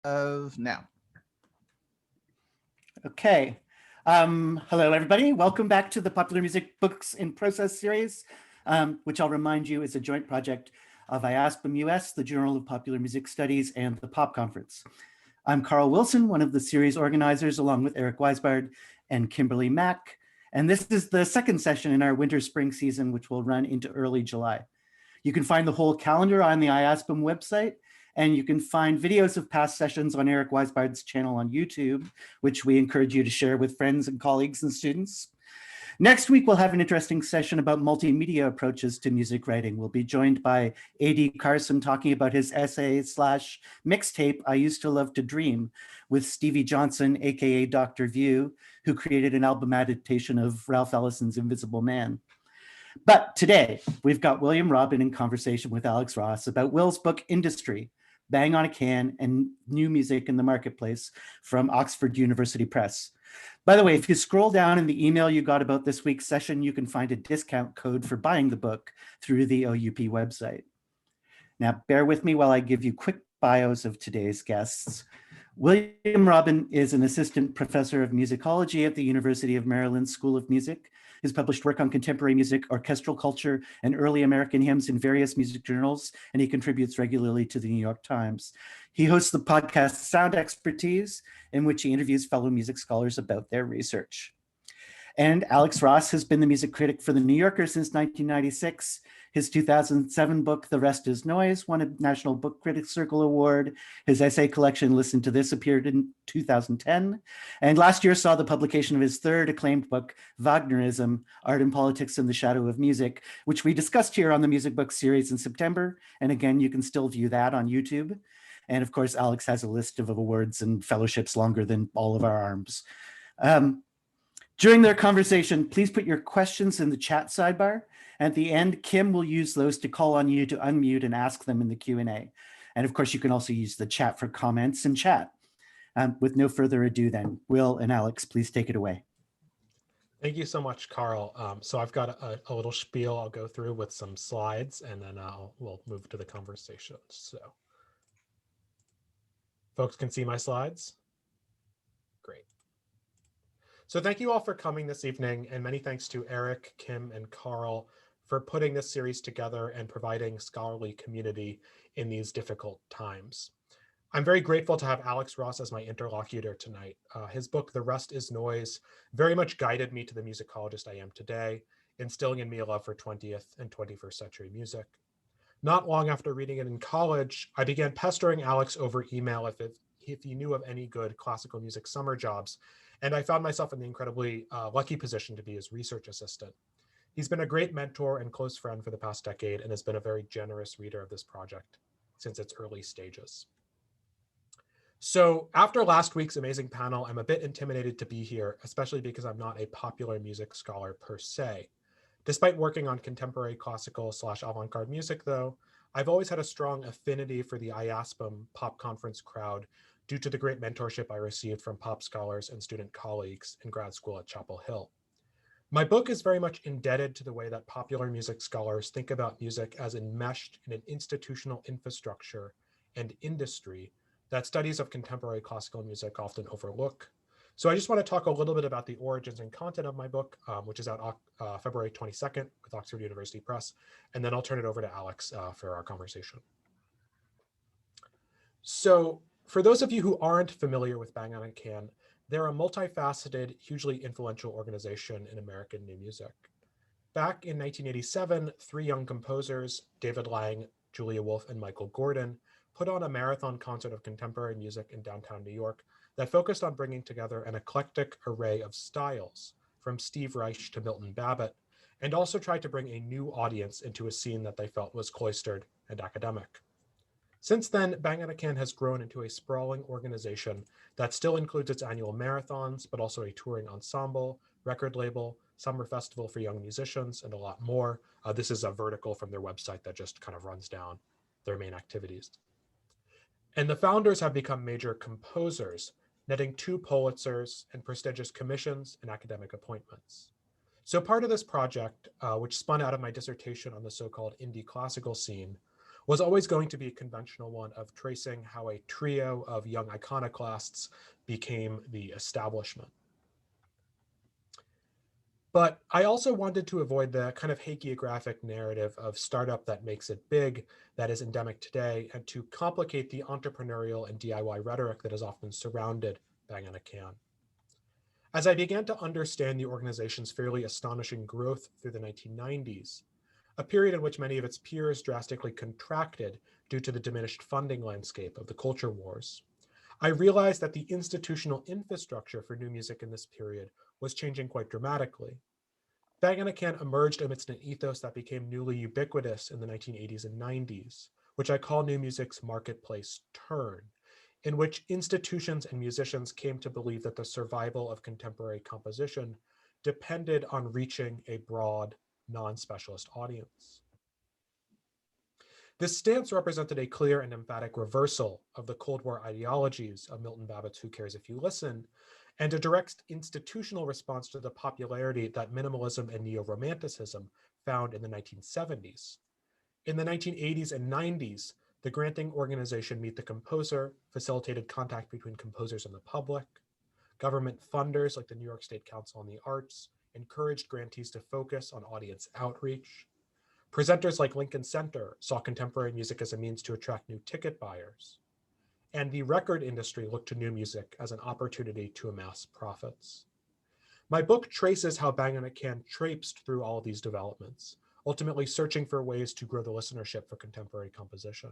of now. Okay. Hello, everybody. Welcome back to the Popular Music Books in Process series, which I'll remind you is a joint project of IASPM US, the Journal of Popular Music Studies, and the POP Conference. I'm Carl Wilson, one of the series organizers, along with Eric Weisbard and Kimberly Mack. And this is the second session in our winter-spring season, which will run into early July. You can find the whole calendar on the IASPM website, and you can find videos of past sessions on Eric Weisbard's channel on YouTube, which we encourage you to share with friends and colleagues and students. Next week, we'll have an interesting session about multimedia approaches to music writing. We'll be joined by A.D. Carson talking about his essay/mixtape, I Used to Love to Dream, with Stevie Johnson, AKA Dr. View, who created an album adaptation of Ralph Ellison's Invisible Man. But today, we've got William Robin in conversation with Alex Ross about Will's book, Industry, Bang on a Can and New Music in the Marketplace from Oxford University Press. By the way, if you scroll down in the email you got about this week's session, you can find a discount code for buying the book through the OUP website. Now, bear with me while I give you quick bios of today's guests. William Robin is an assistant professor of musicology at the University of Maryland School of Music. He's published work on contemporary music, orchestral culture, and early American hymns in various music journals, and he contributes regularly to the New York Times. He hosts the podcast Sound Expertise, in which he interviews fellow music scholars about their research. And Alex Ross has been the music critic for The New Yorker since 1996. His 2007 book, The Rest is Noise, won a National Book Critics Circle Award. His essay collection, Listen to This, appeared in 2010. And last year saw the publication of his third acclaimed book, Wagnerism, Art and Politics in the Shadow of Music, which we discussed here on the Music Book series in September. And again, you can still view that on YouTube. And of course, Alex has a list of awards and fellowships longer than all of our arms. During their conversation, please put your questions in the chat sidebar. At the end, Kim will use those to call on you to unmute and ask them in the Q&A. And of course, you can also use the chat for comments and chat. With no further ado then, Will and Alex, please take it away. Thank you so much, Carl. So I've got a little spiel I'll go through with some slides, and then we'll move to the conversation. So folks can see my slides? Great. So thank you all for coming this evening, and many thanks to Eric, Kim, and Carl for putting this series together and providing scholarly community in these difficult times. I'm very grateful to have Alex Ross as my interlocutor tonight. His book, The Rest is Noise, very much guided me to the musicologist I am today, instilling in me a love for 20th and 21st century music. Not long after reading it in college, I began pestering Alex over email if he knew of any good classical music summer jobs, and I found myself in the incredibly lucky position to be his research assistant. He's been a great mentor and close friend for the past decade and has been a very generous reader of this project since its early stages. So after last week's amazing panel, I'm a bit intimidated to be here, especially because I'm not a popular music scholar per se. Despite working on contemporary classical / avant-garde music though, I've always had a strong affinity for the IASPM pop conference crowd due to the great mentorship I received from pop scholars and student colleagues in grad school at Chapel Hill. My book is very much indebted to the way that popular music scholars think about music as enmeshed in an institutional infrastructure and industry that studies of contemporary classical music often overlook. So I just want to talk a little bit about the origins and content of my book, which is out February 22nd with Oxford University Press, and then I'll turn it over to Alex for our conversation. So for those of you who aren't familiar with Bang on a Can, they're a multifaceted, hugely influential organization in American new music. Back in 1987, three young composers, David Lang, Julia Wolfe, and Michael Gordon, put on a marathon concert of contemporary music in downtown New York that focused on bringing together an eclectic array of styles, from Steve Reich to Milton Babbitt, and also tried to bring a new audience into a scene that they felt was cloistered and academic. Since then, Bang on a Can has grown into a sprawling organization that still includes its annual marathons, but also a touring ensemble, record label, summer festival for young musicians, and a lot more. This is a vertical from their website that just kind of runs down their main activities. And the founders have become major composers, netting 2 Pulitzers and prestigious commissions and academic appointments. So part of this project, which spun out of my dissertation on the so-called indie classical scene, was always going to be a conventional one of tracing how a trio of young iconoclasts became the establishment. But I also wanted to avoid the kind of hagiographic narrative of startup that makes it big that is endemic today, and to complicate the entrepreneurial and DIY rhetoric that has often surrounded Bang on a Can. As I began to understand the organization's fairly astonishing growth through the 1990s, a period in which many of its peers drastically contracted due to the diminished funding landscape of the culture wars, I realized that the institutional infrastructure for new music in this period was changing quite dramatically. Bang on a Can emerged amidst an ethos that became newly ubiquitous in the 1980s and 90s, which I call new music's marketplace turn, in which institutions and musicians came to believe that the survival of contemporary composition depended on reaching a broad, non-specialist audience. This stance represented a clear and emphatic reversal of the Cold War ideologies of Milton Babbitt's Who Cares If You Listen, and a direct institutional response to the popularity that minimalism and neo-romanticism found in the 1970s. In the 1980s and 90s, the granting organization Meet the Composer facilitated contact between composers and the public. Government funders like the New York State Council on the Arts encouraged grantees to focus on audience outreach. Presenters like Lincoln Center saw contemporary music as a means to attract new ticket buyers. And the record industry looked to new music as an opportunity to amass profits. My book traces how Bang on a Can traipsed through all of these developments, ultimately searching for ways to grow the listenership for contemporary composition.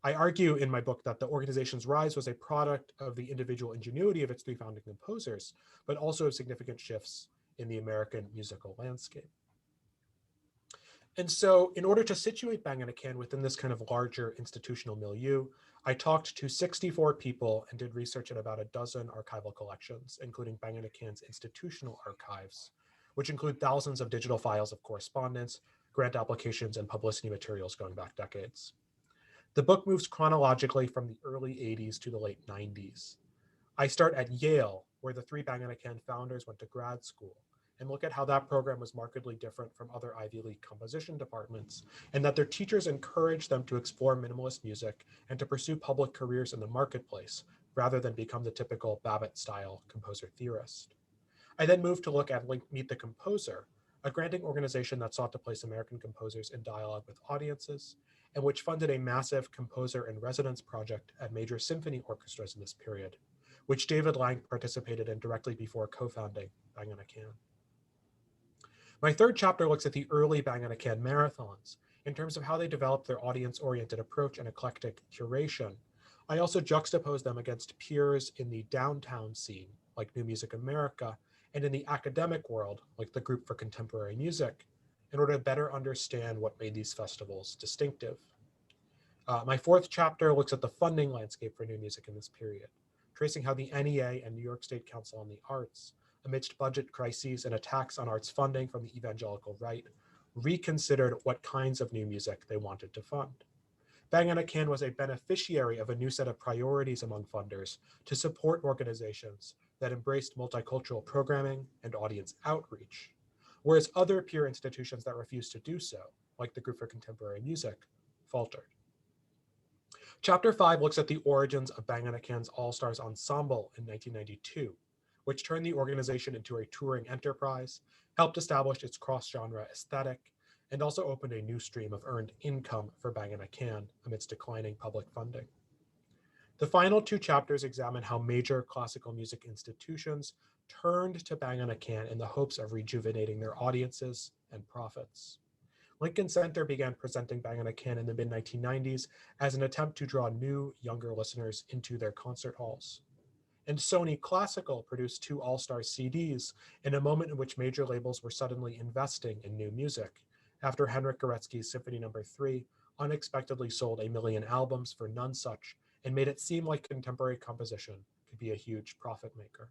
I argue in my book that the organization's rise was a product of the individual ingenuity of its three founding composers, but also of significant shifts in the American musical landscape. And so in order to situate Bang on a Can within this kind of larger institutional milieu, I talked to 64 people and did research at about a dozen archival collections, including Bang on a Can's institutional archives, which include thousands of digital files of correspondence, grant applications, and publicity materials going back decades. The book moves chronologically from the early 80s to the late 90s. I start at Yale, where the three Bang on a Can founders went to grad school, and look at how that program was markedly different from other Ivy League composition departments, and that their teachers encouraged them to explore minimalist music and to pursue public careers in the marketplace, rather than become the typical Babbitt-style composer theorist. I then moved to look at Meet the Composer, a granting organization that sought to place American composers in dialogue with audiences, and which funded a massive composer in residence project at major symphony orchestras in this period, which David Lang participated in directly before co-founding Bang on a Can. My third chapter looks at the early Bang on a Can marathons in terms of how they developed their audience-oriented approach and eclectic curation. I also juxtapose them against peers in the downtown scene, like New Music America, and in the academic world, like the Group for Contemporary Music, in order to better understand what made these festivals distinctive. My fourth chapter looks at the funding landscape for new music in this period, tracing how the NEA and New York State Council on the Arts, amidst budget crises and attacks on arts funding from the evangelical right, reconsidered what kinds of new music they wanted to fund. Bang on a Can was a beneficiary of a new set of priorities among funders to support organizations that embraced multicultural programming and audience outreach, whereas other peer institutions that refused to do so, like the Group for Contemporary Music, faltered. Chapter 5 looks at the origins of Bang on a Can's All-Stars Ensemble in 1992, which turned the organization into a touring enterprise, helped establish its cross-genre aesthetic, and also opened a new stream of earned income for Bang on a Can amidst declining public funding. The final two chapters examine how major classical music institutions turned to Bang on a Can in the hopes of rejuvenating their audiences and profits. Lincoln Center began presenting Bang on a Can in the mid-1990s as an attempt to draw new, younger listeners into their concert halls. And Sony Classical produced 2 all-star CDs in a moment in which major labels were suddenly investing in new music, after Henrik Goretzky's Symphony No. 3 unexpectedly sold 1 million albums for none such and made it seem like contemporary composition could be a huge profit maker.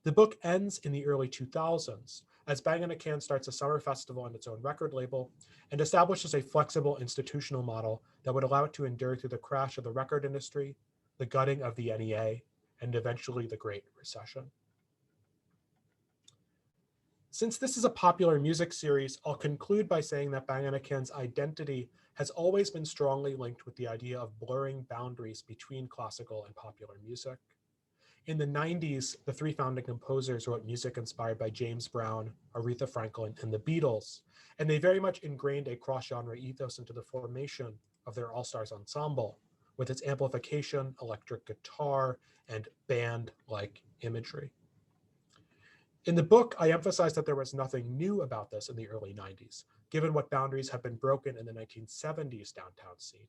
The book ends in the early 2000s as Bang on a Can starts a summer festival and its own record label and establishes a flexible institutional model that would allow it to endure through the crash of the record industry, the gutting of the NEA, and eventually the Great Recession. Since this is a popular music series, I'll conclude by saying that Bang Can's identity has always been strongly linked with the idea of blurring boundaries between classical and popular music. In the 90s, the three founding composers wrote music inspired by James Brown, Aretha Franklin, and the Beatles, and they very much ingrained a cross-genre ethos into the formation of their all-stars ensemble, with its amplification, electric guitar, and band-like imagery. In the book, I emphasized that there was nothing new about this in the early 90s, given what boundaries had been broken in the 1970s downtown scene.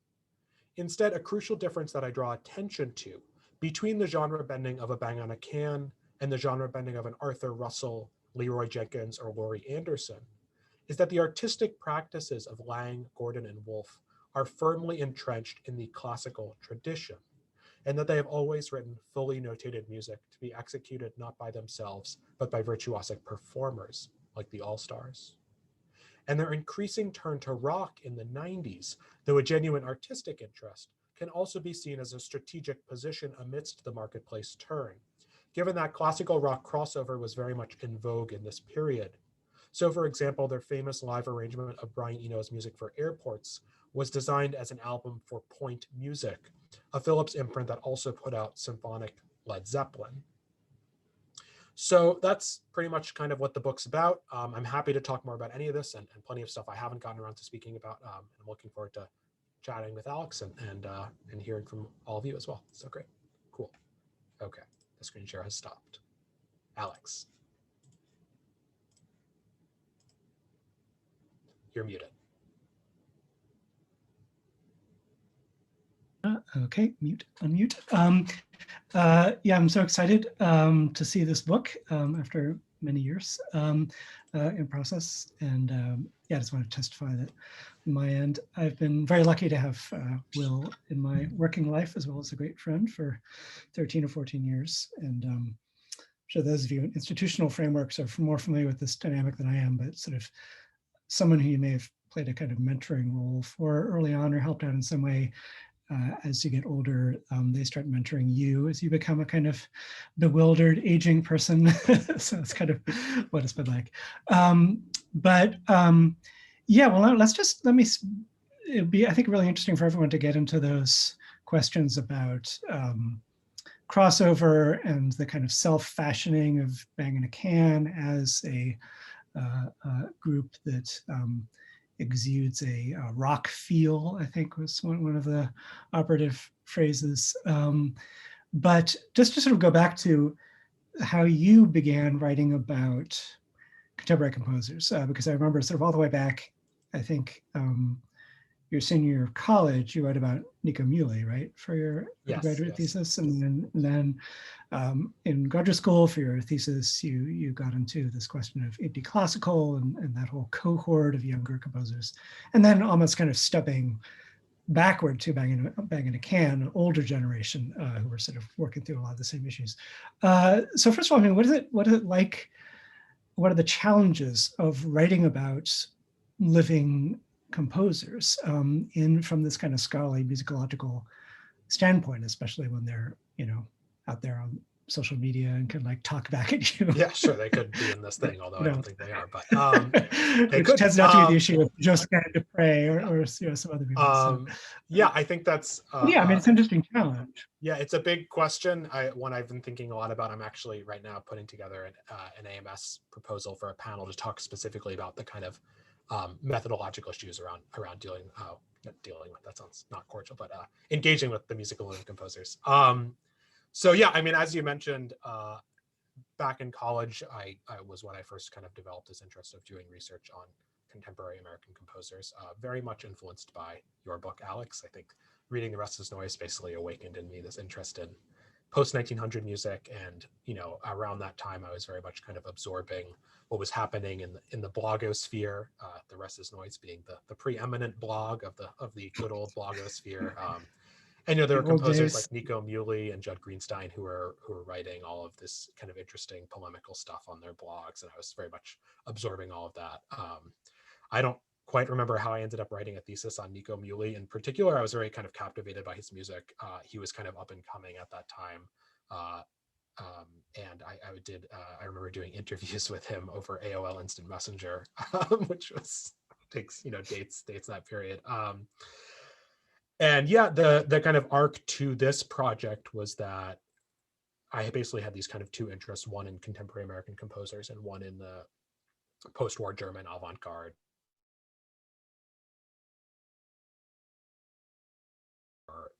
Instead, a crucial difference that I draw attention to between the genre bending of a Bang Can and the genre bending of an Arthur Russell, Leroy Jenkins, or Laurie Anderson is that the artistic practices of Lang, Gordon, and Wolfe are firmly entrenched in the classical tradition, and that they have always written fully notated music to be executed not by themselves, but by virtuosic performers like the All-Stars. And their increasing turn to rock in the 90s, though a genuine artistic interest, can also be seen as a strategic position amidst the marketplace turn, given that classical rock crossover was very much in vogue in this period. So for example, their famous live arrangement of Brian Eno's music for Airports was designed as an album for Point Music, a Philips imprint that also put out symphonic Led Zeppelin. So that's pretty much kind of what the book's about. I'm happy to talk more about any of this and plenty of stuff I haven't gotten around to speaking about. And I'm looking forward to chatting with Alex and hearing from all of you as well. So great, cool. Okay, the screen share has stopped. Alex, you're muted. Okay, unmute. Yeah, I'm so excited to see this book after many years in process. And yeah, I just want to testify that on my end, I've been very lucky to have Will in my working life, as well as a great friend for 13 or 14 years. And I'm sure those of you in institutional frameworks are more familiar with this dynamic than I am, but sort of someone who you may have played a kind of mentoring role for early on or helped out in some way. As you get older, they start mentoring you as you become a kind of bewildered, aging person. So that's kind of what it's been like. Yeah, well, it'd be, I think, really interesting for everyone to get into those questions about crossover and the kind of self-fashioning of Bang Can as a group that exudes a rock feel, I think was one of the operative phrases. But just to sort of go back to how you began writing about contemporary composers, because I remember sort of all the way back, I think your senior year of college, you wrote about Nico Muhly, right, for your graduate thesis, and then in graduate school for your thesis, you got into this question of indie classical and that whole cohort of younger composers, and then almost kind of stepping backward to Bang Can, an older generation who were sort of working through a lot of the same issues. So first of all, I mean, what is it like? What are the challenges of writing about living composers from this kind of scholarly musicological standpoint, especially when they're, out there on social media and can like talk back at you? Yeah, sure, they could be in this thing, although I don't think they are, but they which could. tends not to be the issue with Josquin Dupre or some other people. Yeah, I think that's yeah, I mean, it's an interesting challenge. Yeah, it's a big question. One I've been thinking a lot about. I'm actually right now putting together an AMS proposal for a panel to talk specifically about the kind of methodological issues around dealing with, that sounds not cordial, but engaging with the musical and composers. So yeah, I mean, as you mentioned, back in college, I was when I first kind of developed this interest of doing research on contemporary American composers, very much influenced by your book, Alex. I think reading The Rest is Noise basically awakened in me this interest in post-1900 music, and around that time I was very much kind of absorbing what was happening in the blogosphere. The Rest is Noise being the preeminent blog of the good old blogosphere. And there were composers like Nico Muhly and Judd Greenstein who were writing all of this kind of interesting polemical stuff on their blogs, and I was very much absorbing all of that. I don't quite remember how I ended up writing a thesis on Nico Muhly in particular. I was very kind of captivated by his music. He was kind of up and coming at that time. And I remember doing interviews with him over AOL Instant Messenger, which takes dates that period. And yeah, the kind of arc to this project was that I basically had these kind of two interests, one in contemporary American composers and one in the post-war German avant-garde.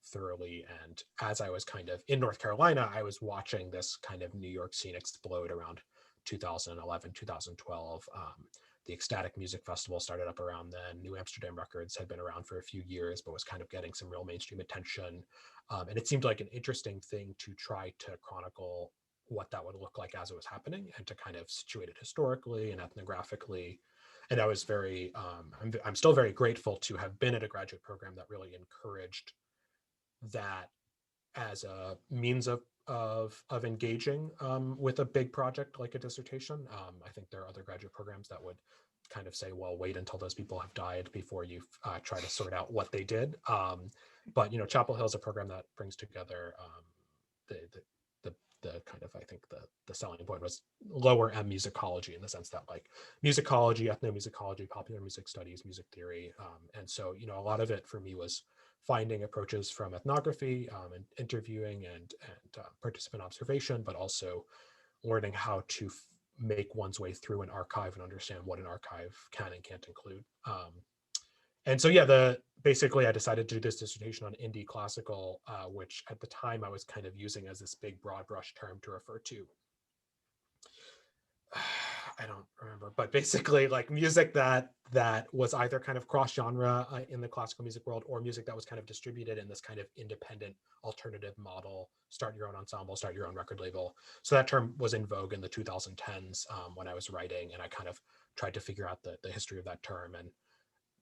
Thoroughly, and as I was kind of in North Carolina, I was watching this kind of New York scene explode around 2011, 2012. The Ecstatic Music Festival started up around then. New Amsterdam Records had been around for a few years, but was kind of getting some real mainstream attention. And it seemed like an interesting thing to try to chronicle what that would look like as it was happening and to kind of situate it historically and ethnographically. And I was very, I'm still very grateful to have been at a graduate program that really encouraged that as a means of engaging with a big project like a dissertation. I think there are other graduate programs that would kind of say, well, wait until those people have died before you try to sort out what they did. But Chapel Hill is a program that brings together the kind of, I think the selling point was lower M musicology, in the sense that like musicology, ethnomusicology, popular music studies, music theory. And so, a lot of it for me was finding approaches from ethnography and interviewing and participant observation, but also learning how to make one's way through an archive and understand what an archive can and can't include. And so, yeah, basically I decided to do this dissertation on indie classical, which at the time I was kind of using as this big broad brush term to refer to, I don't remember, but basically like music that was either kind of cross genre in the classical music world, or music that was kind of distributed in this kind of independent alternative model, start your own ensemble, start your own record label. So that term was in vogue in the 2010s when I was writing, and I kind of tried to figure out the history of that term. And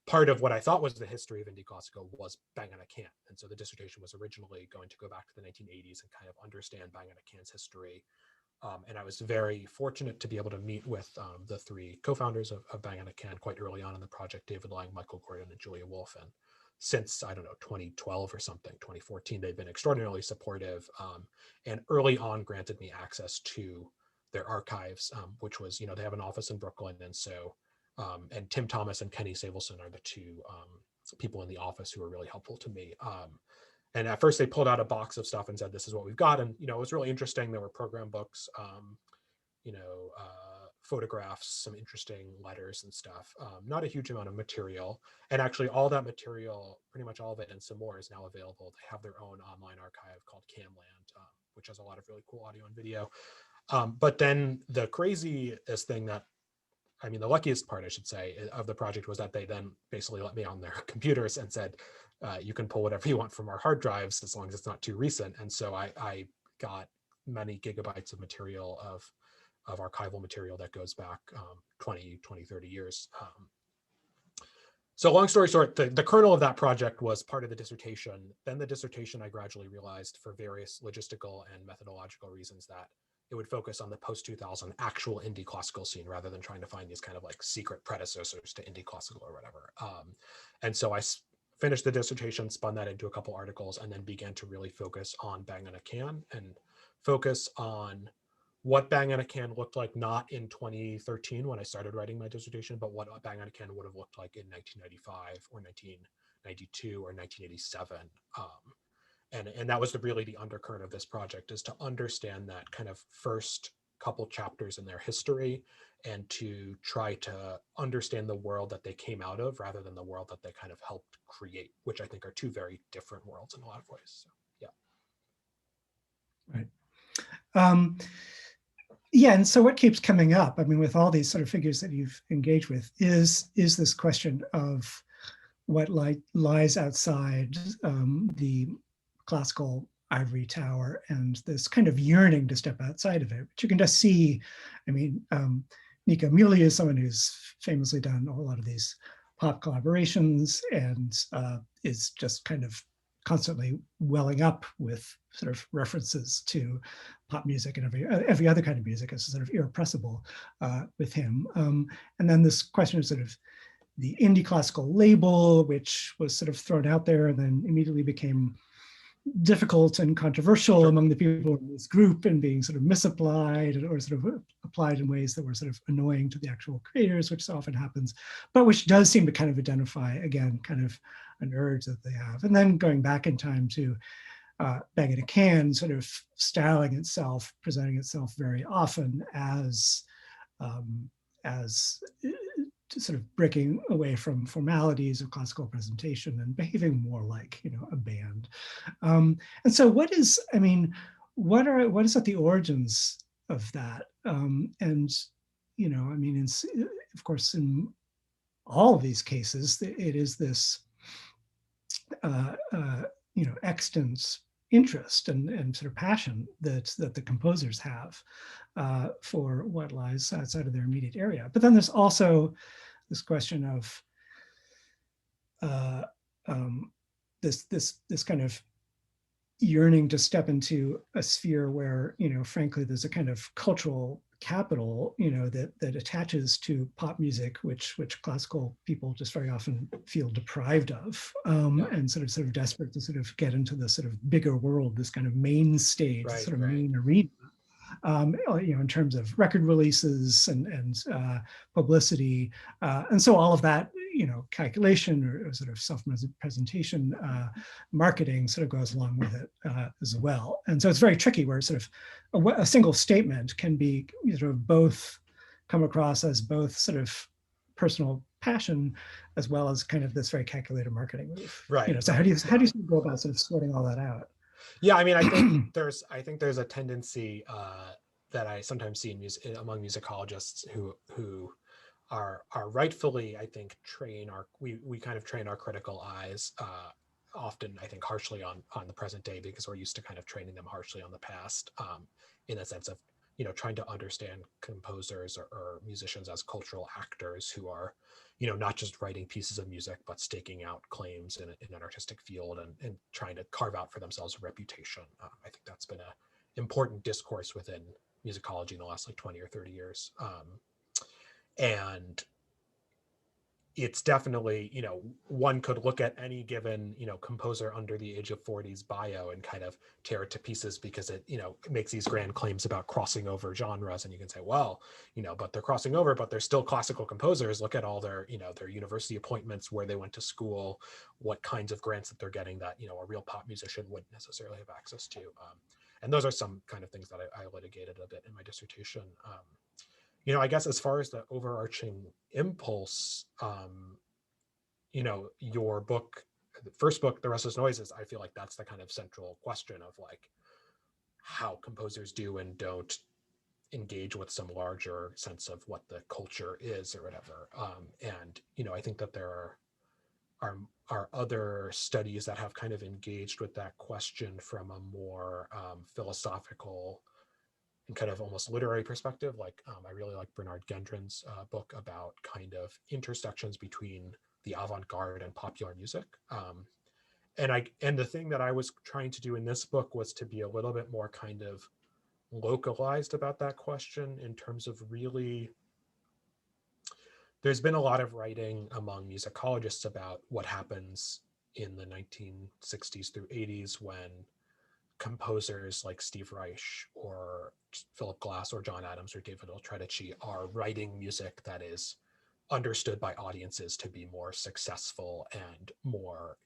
part of what I thought was the history of indie classical was Bang on a Can. And so the dissertation was originally going to go back to the 1980s and kind of understand Bang on a Can's history. And I was very fortunate to be able to meet with the three co-founders of Bang on a Can quite early on in the project, David Lang, Michael Gordon, and Julia Wolfe. And since, I don't know, 2012 or something, 2014, they've been extraordinarily supportive, and early on granted me access to their archives, which was, they have an office in Brooklyn. And so, and Tim Thomas and Kenny Savelson are the two people in the office who are really helpful to me. And at first they pulled out a box of stuff and said, this is what we've got. And, it was really interesting. There were program books, photographs, some interesting letters and stuff, not a huge amount of material. And actually all that material, pretty much all of it and some more, is now available. They have their own online archive called Camland, which has a lot of really cool audio and video. But then the craziest thing the luckiest part, I should say, of the project was that they then basically let me on their computers and said, you can pull whatever you want from our hard drives as long as it's not too recent. And so I got many gigabytes of material, of archival material that goes back 20, 30 years. So long story short, the kernel of that project was part of the dissertation. Then the dissertation, I gradually realized, for various logistical and methodological reasons, that it would focus on the post-2000 actual indie classical scene rather than trying to find these kind of like secret predecessors to indie classical or whatever. And so I finished the dissertation, spun that into a couple articles, and then began to really focus on Bang on a Can and focus on what Bang on a Can looked like, not in 2013 when I started writing my dissertation, but what Bang on a Can would have looked like in 1995 or 1992 or 1987. And that was really the undercurrent of this project, is to understand that kind of first couple chapters in their history and to try to understand the world that they came out of rather than the world that they kind of helped create, which I think are two very different worlds in a lot of ways. So, yeah. Right. Yeah, and so what keeps coming up, with all these sort of figures that you've engaged with, is this question of what lies outside the classical ivory tower, and this kind of yearning to step outside of it, which you can just see. Nika Muli is someone who's famously done a lot of these pop collaborations and is just kind of constantly welling up with sort of references to pop music and every other kind of music is sort of irrepressible with him. And then this question of sort of the indie classical label, which was sort of thrown out there and then immediately became difficult and controversial Sure. among the people in this group and being sort of misapplied or sort of applied in ways that were sort of annoying to the actual creators, which so often happens, but which does seem to kind of identify, again, kind of an urge that they have. And then going back in time to Bang in a Can, sort of styling itself, presenting itself very often as sort of breaking away from formalities of classical presentation and behaving more like, a band. And so what is, I mean, what is at the origins of that? And, I mean, of course, in all of these cases, it is this, extant interest and sort of passion that the composers have for what lies outside of their immediate area. But then there's also this question of this kind of yearning to step into a sphere where, frankly, there's a kind of cultural capital, that attaches to pop music, which classical people just very often feel deprived of, and sort of desperate to sort of get into the sort of bigger world, this kind of main stage, sort of main arena. In terms of record releases and publicity. And so all of that, calculation or sort of self-presentation, marketing sort of goes along with it as well. And so it's very tricky where sort of a single statement can be sort of both come across as both sort of personal passion as well as kind of this very calculated marketing move. Right. So how do you go about sort of sorting all that out? Yeah, I mean, I think there's a tendency that I sometimes see among musicologists who are rightfully, I think, we kind of train our critical eyes often, I think, harshly on the present day because we're used to kind of training them harshly on the past, in a sense of trying to understand composers or musicians as cultural actors who are not just writing pieces of music, but staking out claims in an artistic field and trying to carve out for themselves a reputation. I think that's been an important discourse within musicology in the last 20 or 30 years. And it's definitely, one could look at any given, composer under the age of 40's bio and kind of tear it to pieces because it, makes these grand claims about crossing over genres. And you can say, well, but they're crossing over, but they're still classical composers. Look at all their, their university appointments, where they went to school, what kinds of grants that they're getting that, a real pop musician wouldn't necessarily have access to. And those are some kind of things that I litigated a bit in my dissertation. I guess as far as the overarching impulse, your book, the first book, The Restless Noises, I feel like that's the kind of central question of how composers do and don't engage with some larger sense of what the culture is or whatever. And, I think that there are other studies that have kind of engaged with that question from a more philosophical and kind of almost literary perspective. I really like Bernard Gendron's book about kind of intersections between the avant-garde and popular music. And the thing that I was trying to do in this book was to be a little bit more kind of localized about that question in terms of really, there's been a lot of writing among musicologists about what happens in the 1960s through 80s when composers like Steve Reich or Philip Glass or John Adams or David Oltredici are writing music that is understood by audiences to be more successful and more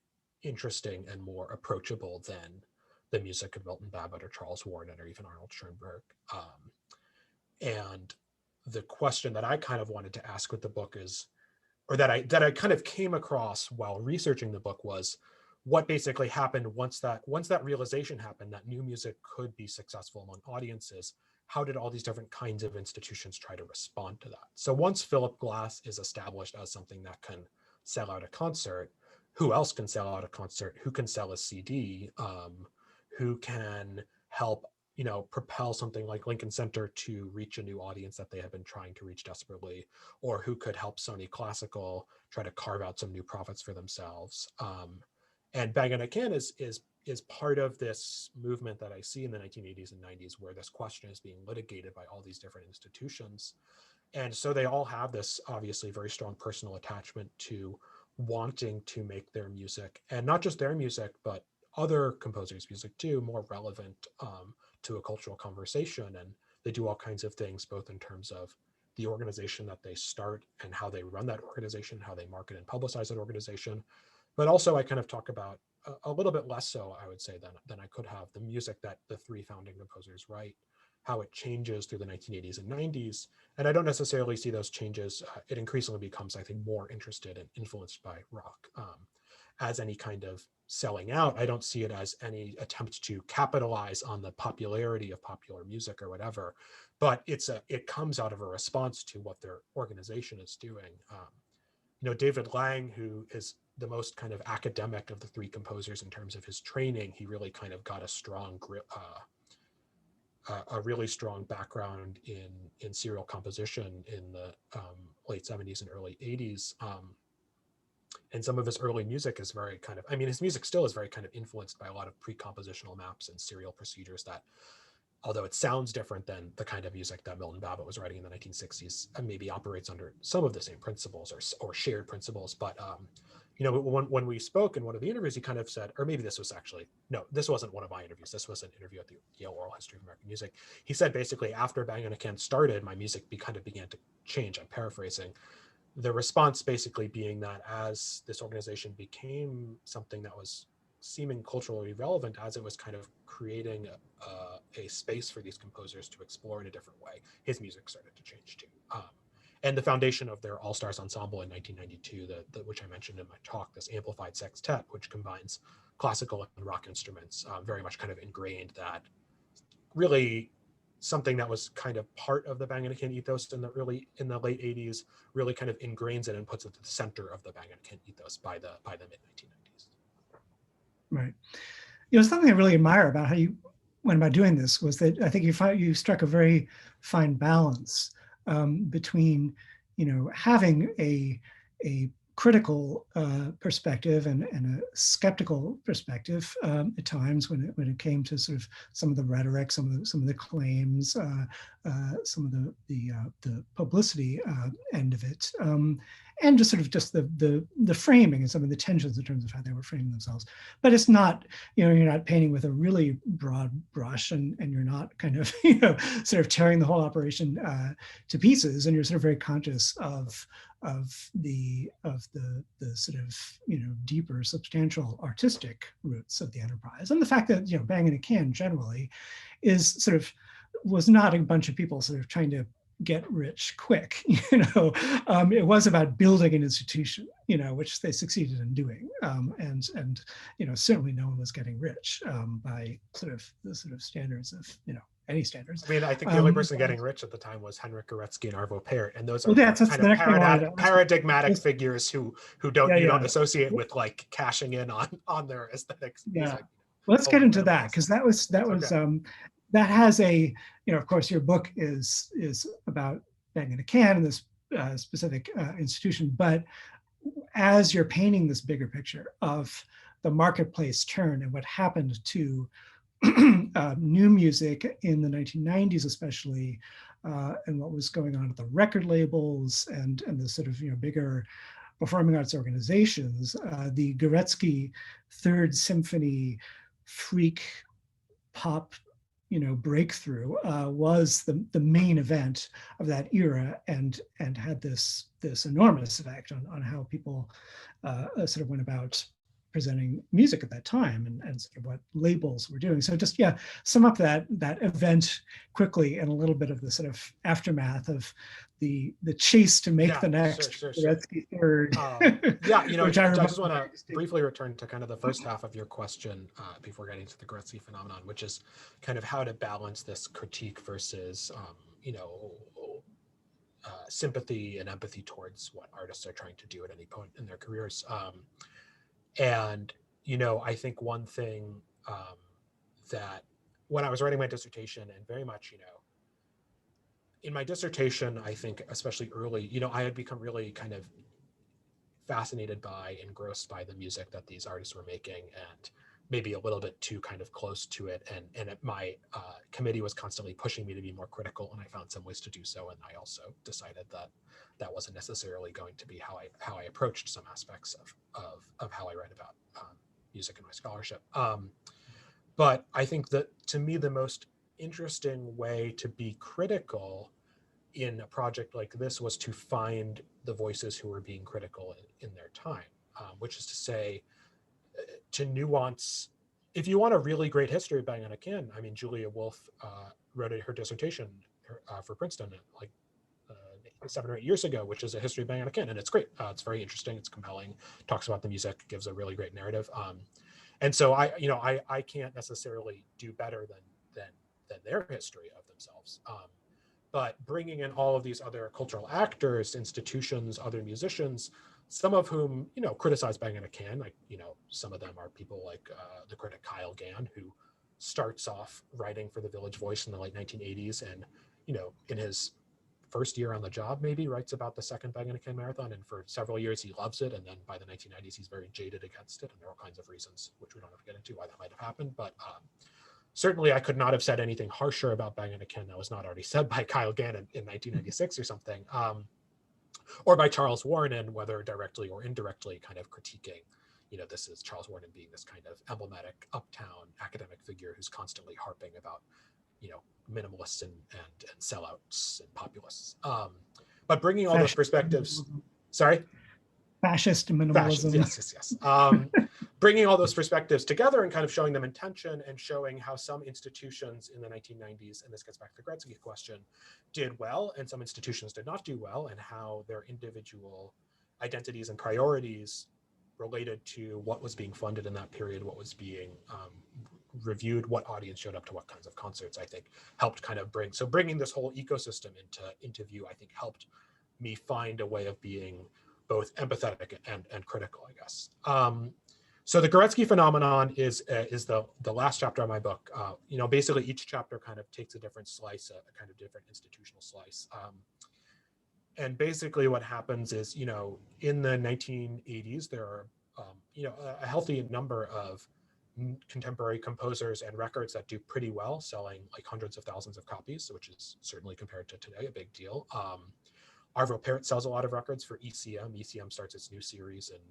interesting and more approachable than the music of Milton Babbitt or Charles Warren or even Arnold Schoenberg. And the question that I kind of wanted to ask with the book is, or that I kind of came across while researching the book, was what basically happened once that realization happened that new music could be successful among audiences. How did all these different kinds of institutions try to respond to that? So once Philip Glass is established as something that can sell out a concert, who else can sell out a concert? Who can sell a CD? Who can help propel something like Lincoln Center to reach a new audience that they have been trying to reach desperately, or who could help Sony Classical try to carve out some new profits for themselves. And Bang on a Can is part of this movement that I see in the 1980s and 90s, where this question is being litigated by all these different institutions. And so they all have this obviously very strong personal attachment to wanting to make their music, and not just their music, but other composers' music too, more relevant to a cultural conversation. And they do all kinds of things, both in terms of the organization that they start and how they run that organization, how they market and publicize that organization. But also I kind of talk about a little bit less so, I would say, than I could have, the music that the three founding composers write, how it changes through the 1980s and 90s. And I don't necessarily see those changes. It increasingly becomes, I think, more interested and influenced by rock as any kind of selling out. I don't see it as any attempt to capitalize on the popularity of popular music or whatever, but it comes out of a response to what their organization is doing. David Lang, who is the most kind of academic of the three composers in terms of his training, he really kind of got a really strong background in serial composition in the late 70s and early 80s. And some of his early music is very kind of, his music still is very kind of influenced by a lot of pre-compositional maps and serial procedures that, although it sounds different than the kind of music that Milton Babbitt was writing in the 1960s, and maybe operates under some of the same principles or shared principles. But when we spoke in one of the interviews, he kind of said, or maybe this was actually, no, this wasn't one of my interviews. This was an interview at the Yale Oral History of American Music. He said, basically, after Bang on a Can started, my music kind of began to change. I'm paraphrasing. The response basically being that as this organization became something that was seeming culturally relevant, as it was kind of creating a space for these composers to explore in a different way, his music started to change too. And the foundation of their All-Stars Ensemble in 1992, which I mentioned in my talk, this amplified sextet, which combines classical and rock instruments, very much kind of ingrained that really something that was kind of part of the Bang on a Can ethos in the late 80s, really kind of ingrains it and puts it at the center of the Bang on a Can ethos by the mid 1990s. Right. Something I really admire about how you went about doing this was that I think you struck a very fine balance between, having a critical perspective and a skeptical perspective at times when it came to sort of some of the rhetoric, some of the claims, some of the publicity end of it, and just sort of the framing and some of the tensions in terms of how they were framing themselves. But it's not, you're not painting with a really broad brush, and you're not kind of sort of tearing the whole operation to pieces, and you're sort of very conscious of the sort of deeper substantial artistic roots of the enterprise, and the fact that Bang on a Can generally was not a bunch of people sort of trying to get rich quick. It was about building an institution, which they succeeded in doing, and certainly no one was getting rich by sort of the sort of standards of any standards. I think the only person getting rich at the time was Henrik Goretzky and Arvo Pärt, and those are that's kind of paradigmatic figures who don't associate with like cashing in on their aesthetics. Yeah. Well, let's get into that, because that was that has a, of course, your book is about Bang on a Can and this specific institution, but as you're painting this bigger picture of the marketplace turn and what happened to new music in the 1990s, especially, and what was going on at the record labels and the sort of bigger performing arts organizations, the Goretzky Third Symphony freak pop breakthrough was the main event of that era, and had this enormous effect on how people sort of went about presenting music at that time, and sort of what labels were doing. So just sum up that event quickly, and a little bit of the sort of aftermath of the chase to make the next Goretzky Third. I just want to briefly return to kind of the first half of your question before getting to the Goretzky phenomenon, which is kind of how to balance this critique versus sympathy and empathy towards what artists are trying to do at any point in their careers. And I think one thing that when I was writing my dissertation, and very much in my dissertation, I think especially early, I had become really kind of fascinated by, engrossed by the music that these artists were making, and maybe a little bit too kind of close to it. And my committee was constantly pushing me to be more critical, and I found some ways to do so. And I also decided that wasn't necessarily going to be how I approached some aspects of how I write about music in my scholarship. But I think that, to me, the most interesting way to be critical in a project like this was to find the voices who were being critical in their time, which is to say, to nuance. If you want a really great history of Bang on a Can, I mean, Julia Wolfe wrote her dissertation for Princeton like 7 or 8 years ago, which is a history of Bang on a Can, and it's great. It's very interesting. It's compelling. Talks about the music. Gives a really great narrative. And so I can't necessarily do better than their history of themselves. But bringing in all of these other cultural actors, institutions, other musicians, some of whom, criticize Bang on a Can, like, some of them are people like the critic Kyle Gann, who starts off writing for the Village Voice in the late 1980s. And, in his first year on the job, maybe writes about the second Bang on a Can marathon. And for several years, he loves it. And then by the 1990s, he's very jaded against it. And there are all kinds of reasons, which we don't have to get into, why that might have happened. But certainly I could not have said anything harsher about Bang on a Can that was not already said by Kyle Gann in 1996 or something. Or by Charles Warren, whether directly or indirectly kind of critiquing, this is Charles Warren being this kind of emblematic uptown academic figure who's constantly harping about, minimalists and sellouts and populists. But bringing all those perspectives, sorry? Fascist minimalism. Yes. Bringing all those perspectives together and kind of showing them in tension and showing how some institutions in the 1990s, and this gets back to the Goretzky question, did well and some institutions did not do well, and how their individual identities and priorities related to what was being funded in that period, what was being reviewed, what audience showed up to what kinds of concerts, I think helped kind of bringing this whole ecosystem into view, I think helped me find a way of being both empathetic and critical, I guess. So the Goretzky Phenomenon is the last chapter of my book. Basically each chapter kind of takes a different slice, a kind of different institutional slice. And basically what happens is, in the 1980s, there are, a healthy number of contemporary composers and records that do pretty well, selling like hundreds of thousands of copies, which is certainly compared to today a big deal. Arvo Pärt sells a lot of records for ECM. ECM starts its new series in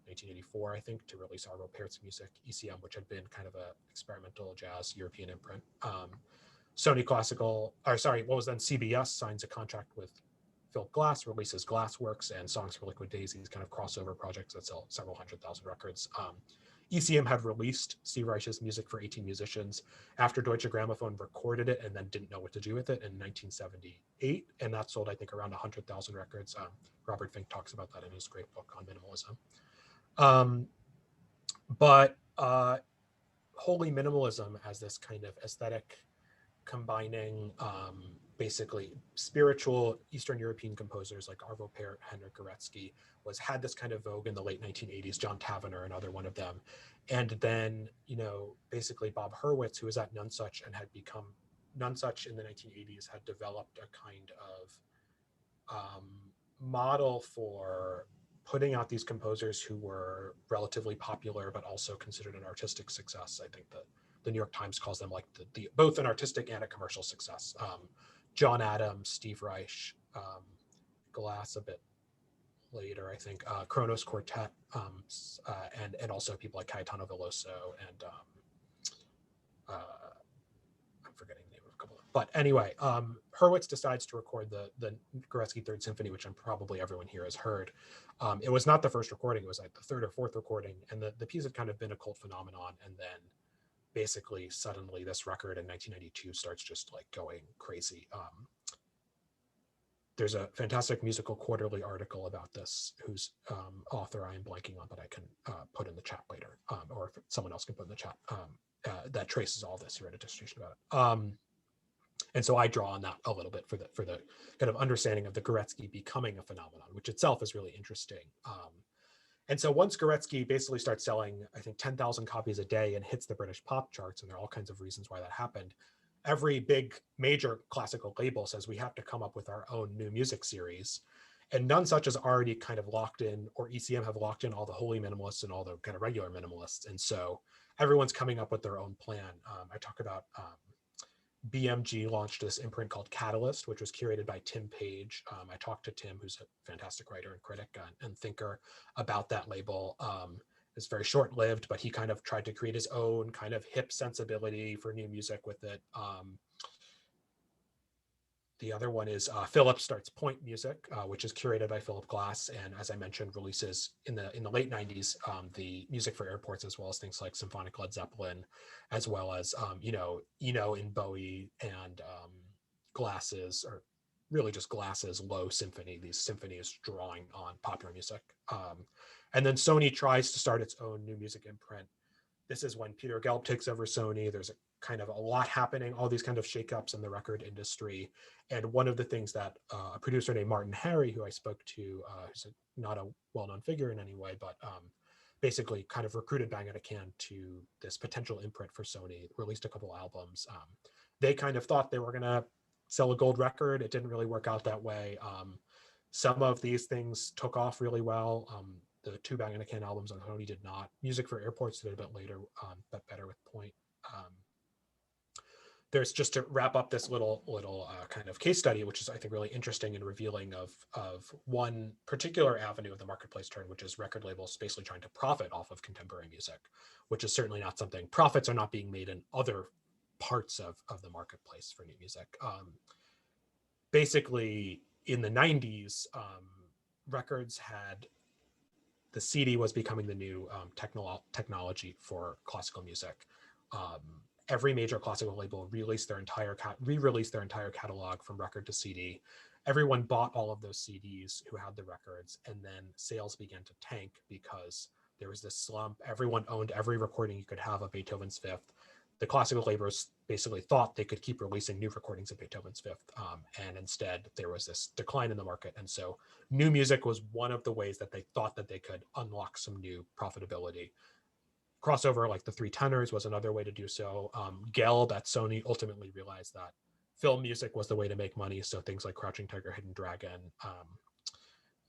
1984, I think, to release Arvo Pärt's music. ECM, which had been kind of a experimental jazz European imprint. What was then CBS, signs a contract with Philip Glass, releases Glassworks and Songs for Liquid Daisies, kind of crossover projects that sell several 100,000 records. ECM had released Steve Reich's music for 18 musicians after Deutsche Grammophon recorded it and then didn't know what to do with it in 1978. And that sold, I think, around 100,000 records. Robert Fink talks about that in his great book on minimalism. But holy minimalism as this kind of aesthetic combining basically spiritual Eastern European composers like Arvo Pärt, Henryk Goretzky had this kind of vogue in the late 1980s, John Tavener, another one of them. And then, basically Bob Hurwitz, who was at Nonesuch and had become Nonesuch in the 1980s, had developed a kind of model for putting out these composers who were relatively popular, but also considered an artistic success. I think that the New York Times calls them like the both an artistic and a commercial success. John Adams, Steve Reich, Glass a bit later, I think, Kronos Quartet, and also people like Cayetano Veloso and I'm forgetting the name of a couple of them. But anyway, Hurwitz decides to record the Goretzky Third Symphony, which probably everyone here has heard. It was not the first recording, it was like the third or fourth recording, and the piece had kind of been a cult phenomenon, and then basically suddenly this record in 1992 starts just like going crazy. There's a fantastic Musical Quarterly article about this, whose author I am blanking on, but I can put in the chat later, or if someone else can put in the chat, that traces all this. You read a dissertation about it. And so I draw on that a little bit for the kind of understanding of the Goretzky becoming a phenomenon, which itself is really interesting. And so once Goretzky basically starts selling, I think, 10,000 copies a day and hits the British pop charts, and there are all kinds of reasons why that happened, every big major classical label says we have to come up with our own new music series. And Nonesuch is already kind of locked in, or ECM have locked in all the holy minimalists and all the kind of regular minimalists. And so everyone's coming up with their own plan. I talk about BMG launched this imprint called Catalyst, which was curated by Tim Page. I talked to Tim, who's a fantastic writer and critic and thinker, about that label. is very short-lived, but he kind of tried to create his own kind of hip sensibility for new music with it. The other one is Philip starts Point Music, which is curated by Philip Glass, and as I mentioned, releases in the late 90s the music for airports, as well as things like symphonic Led Zeppelin, as well as Eno in Bowie, and Glass's, or really just Glass's Low Symphony. These symphonies drawing on popular music. And then Sony tries to start its own new music imprint. This is when Peter Gelb takes over Sony. There's a lot happening, all these kind of shakeups in the record industry. And one of the things that a producer named Martin Harry, who I spoke to, who's not a well-known figure in any way, but basically kind of recruited Bang on a Can to this potential imprint for Sony, released a couple albums. They kind of thought they were gonna sell a gold record. It didn't really work out that way. Some of these things took off really well. The two Bang on a Can albums on Sony did not. Music for Airports did a bit later, but better with Point. There's, just to wrap up this little kind of case study, which is I think really interesting and revealing of one particular avenue of the marketplace turn, which is record labels basically trying to profit off of contemporary music, which is certainly not something, profits are not being made in other parts of the marketplace for new music. Basically in the 90s, records had, the CD was becoming the new technology for classical music. Every major classical label re-released their entire catalog from record to CD. Everyone bought all of those CDs who had the records, and then sales began to tank because there was this slump. Everyone owned every recording you could have of Beethoven's Fifth. The classical labels basically thought they could keep releasing new recordings of Beethoven's Fifth, and instead there was this decline in the market. And so new music was one of the ways that they thought that they could unlock some new profitability. Crossover like the Three Tenors was another way to do so. Gelb at Sony ultimately realized that film music was the way to make money. So things like Crouching Tiger, Hidden Dragon,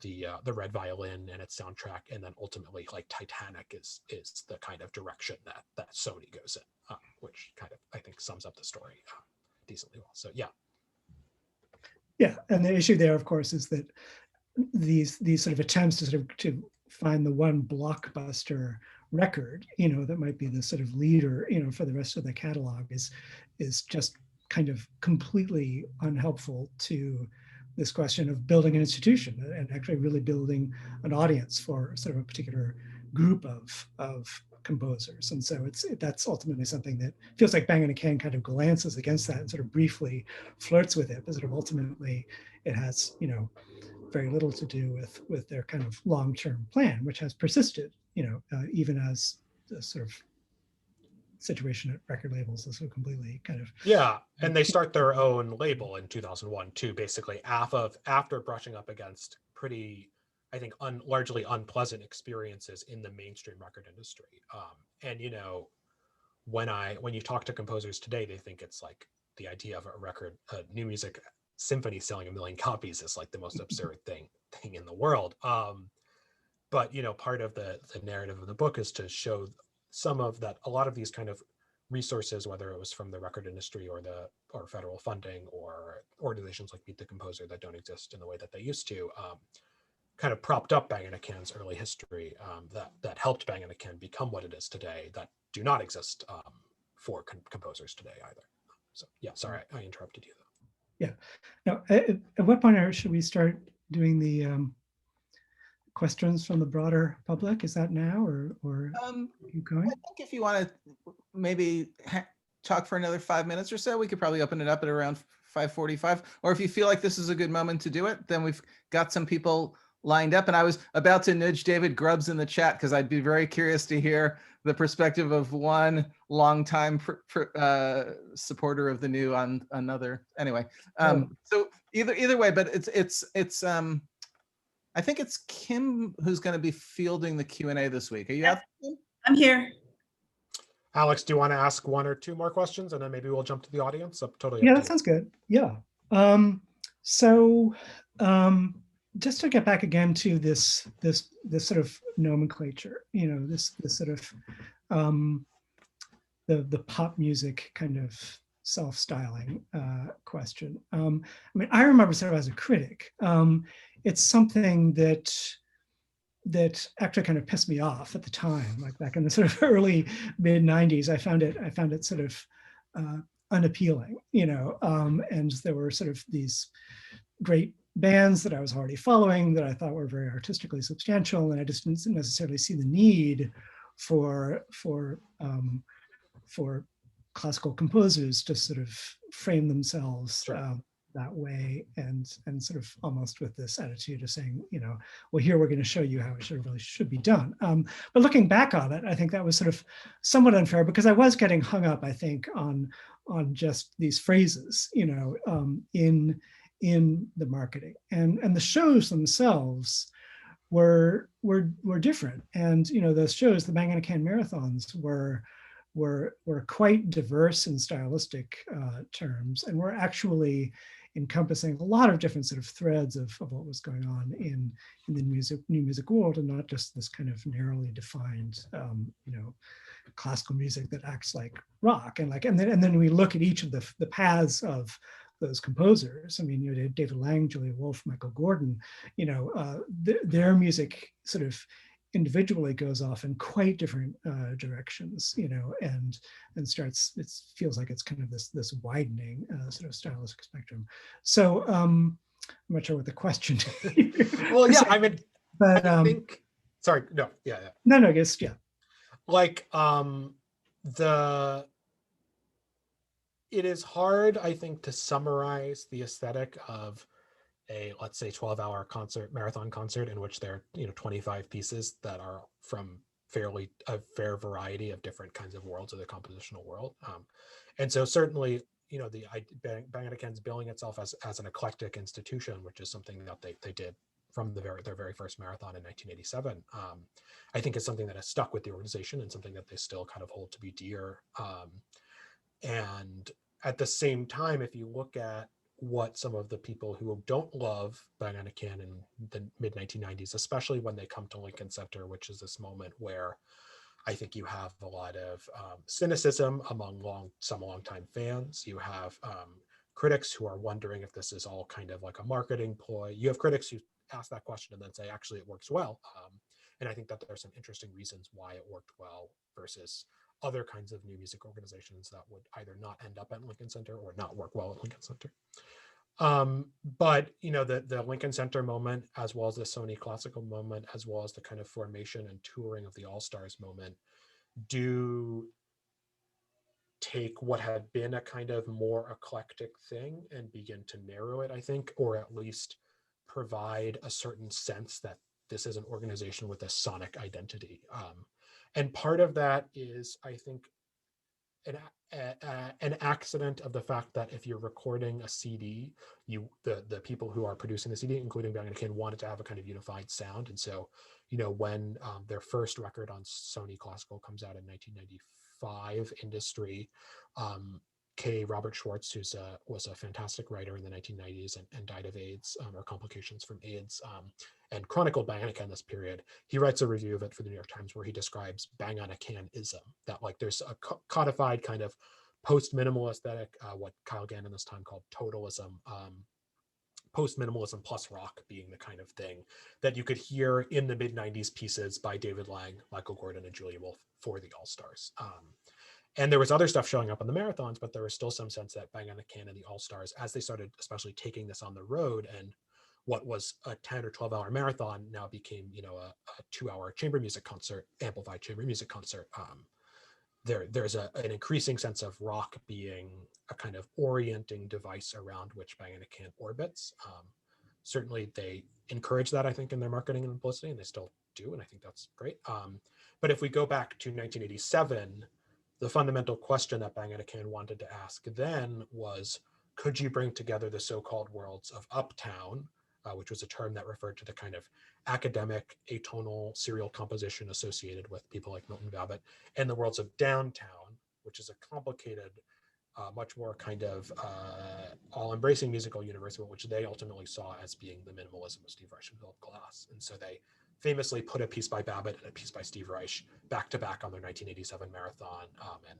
the Red Violin and its soundtrack, and then ultimately like Titanic is the kind of direction that Sony goes in, which kind of I think sums up the story decently well. So yeah, and the issue there, of course, is that these sort of attempts to find the one blockbuster record, that might be the sort of leader, for the rest of the catalog is just kind of completely unhelpful to this question of building an institution and actually really building an audience for sort of a particular group of composers. And so that's ultimately something that feels like Bang on a Can kind of glances against that and sort of briefly flirts with it, but sort of ultimately it has, very little to do with their kind of long-term plan, which has persisted, even as the sort of situation at record labels is so completely kind of. Yeah, and they start their own label in 2001 too, basically after brushing up against pretty, I think, largely unpleasant experiences in the mainstream record industry. And when you talk to composers today, they think it's like the idea of a new music symphony selling 1 million copies is like the most absurd thing in the world. But part of the narrative of the book is to show some of that, a lot of these kind of resources, whether it was from the record industry or federal funding or organizations like Meet the Composer that don't exist in the way that they used to, kind of propped up Bang on a Can's early history, that helped Bang on a Can become what it is today, that do not exist for composers today either. So yeah, sorry, I interrupted you though. Yeah. Now, at what point should we start doing the questions from the broader public? Is that now or keep going? I think if you want to maybe talk for another 5 minutes or so, we could probably open it up at around 5:45. Or if you feel like this is a good moment to do it, then we've got some people lined up. And I was about to nudge David Grubbs in the chat because I'd be very curious to hear the perspective of one longtime supporter of the new on another. Anyway, so either way, but it's I think it's Kim who's going to be fielding the Q&A this week. Are you out there, Kim? I'm here. Alex, do you want to ask one or two more questions and then maybe we'll jump to the audience? Yeah, that sounds good. Yeah. Just to get back again to this sort of nomenclature, this sort of the pop music kind of self-styling question. I remember sort of as a critic, it's something that that actually kind of pissed me off at the time, like back in the sort of early mid 90s. I found it sort of unappealing, and there were sort of these great bands that I was already following that I thought were very artistically substantial, and I just didn't necessarily see the need for classical composers to sort of frame themselves that way, and sort of almost with this attitude of saying, well, here we're going to show you how it really should be done. But looking back on it, I think that was sort of somewhat unfair, because I was getting hung up, I think, on just these phrases, in the marketing, and the shows themselves were different. And those shows, the Bang on a Can marathons, were quite diverse in stylistic terms, and were actually encompassing a lot of different sort of threads of what was going on in the new music world, and not just this kind of narrowly defined classical music that acts like rock. And then we look at each of the paths of those composers. I mean, David Lang, Julia Wolfe, Michael Gordon, their music sort of individually goes off in quite different directions, and starts, it feels like it's kind of this widening sort of stylistic spectrum. So I'm not sure what the question well, yeah, I mean, but I think, sorry, no, yeah. No, I guess, yeah. Like it is hard, I think, to summarize the aesthetic of a, let's say, 12-hour marathon concert in which there are 25 pieces that are from a fair variety of different kinds of worlds of the compositional world. And so certainly, Bang on a Can's billing itself as an eclectic institution, which is something that they did from their very first marathon in 1987. I think is something that has stuck with the organization, and something that they still kind of hold to be dear. And at the same time, if you look at what some of the people who don't love Bang on a Can in the mid 1990s, especially when they come to Lincoln Center, which is this moment where I think you have a lot of cynicism among some longtime fans. You have critics who are wondering if this is all kind of like a marketing ploy. You have critics who ask that question and then say, actually, it works well. And I think that there are some interesting reasons why it worked well versus other kinds of new music organizations that would either not end up at Lincoln Center or not work well at Lincoln Center. But the Lincoln Center moment, as well as the Sony Classical moment, as well as the kind of formation and touring of the All-Stars moment, do take what had been a kind of more eclectic thing and begin to narrow it, I think, or at least provide a certain sense that this is an organization with a sonic identity. And part of that is, I think, an accident of the fact that if you're recording a CD, the people who are producing the CD, including Bang on a Can, wanted to have a kind of unified sound. And so, when their first record on Sony Classical comes out in 1995, Industry, Robert Schwartz, who was a fantastic writer in the 1990s and died of AIDS or complications from AIDS, and chronicled Bang on a Can this period. He writes a review of it for the New York Times where he describes Bang on a Can-ism, that like there's a codified kind of post-minimal aesthetic, what Kyle Gannon this time called totalism, post-minimalism plus rock being the kind of thing that you could hear in the mid-90s pieces by David Lang, Michael Gordon, and Julia Wolfe for the All-Stars. And there was other stuff showing up on the marathons, but there was still some sense that Bang on a Can and the All-Stars, as they started especially taking this on the road, and what was a 10 or 12-hour marathon now became, a 2-hour chamber music concert, amplified chamber music concert. There's an increasing sense of rock being a kind of orienting device around which Bang on a Can orbits. Certainly they encourage that, I think, in their marketing and publicity, and they still do, and I think that's great. But if we go back to 1987, the fundamental question that Bang on a Can wanted to ask then was, could you bring together the so-called worlds of uptown, which was a term that referred to the kind of academic, atonal, serial composition associated with people like Milton Babbitt, and the worlds of downtown, which is a complicated, much more kind of all-embracing musical universe, which they ultimately saw as being the minimalism of Steve Reich and Philip Glass. And so they famously put a piece by Babbitt and a piece by Steve Reich back to back on their 1987 marathon. And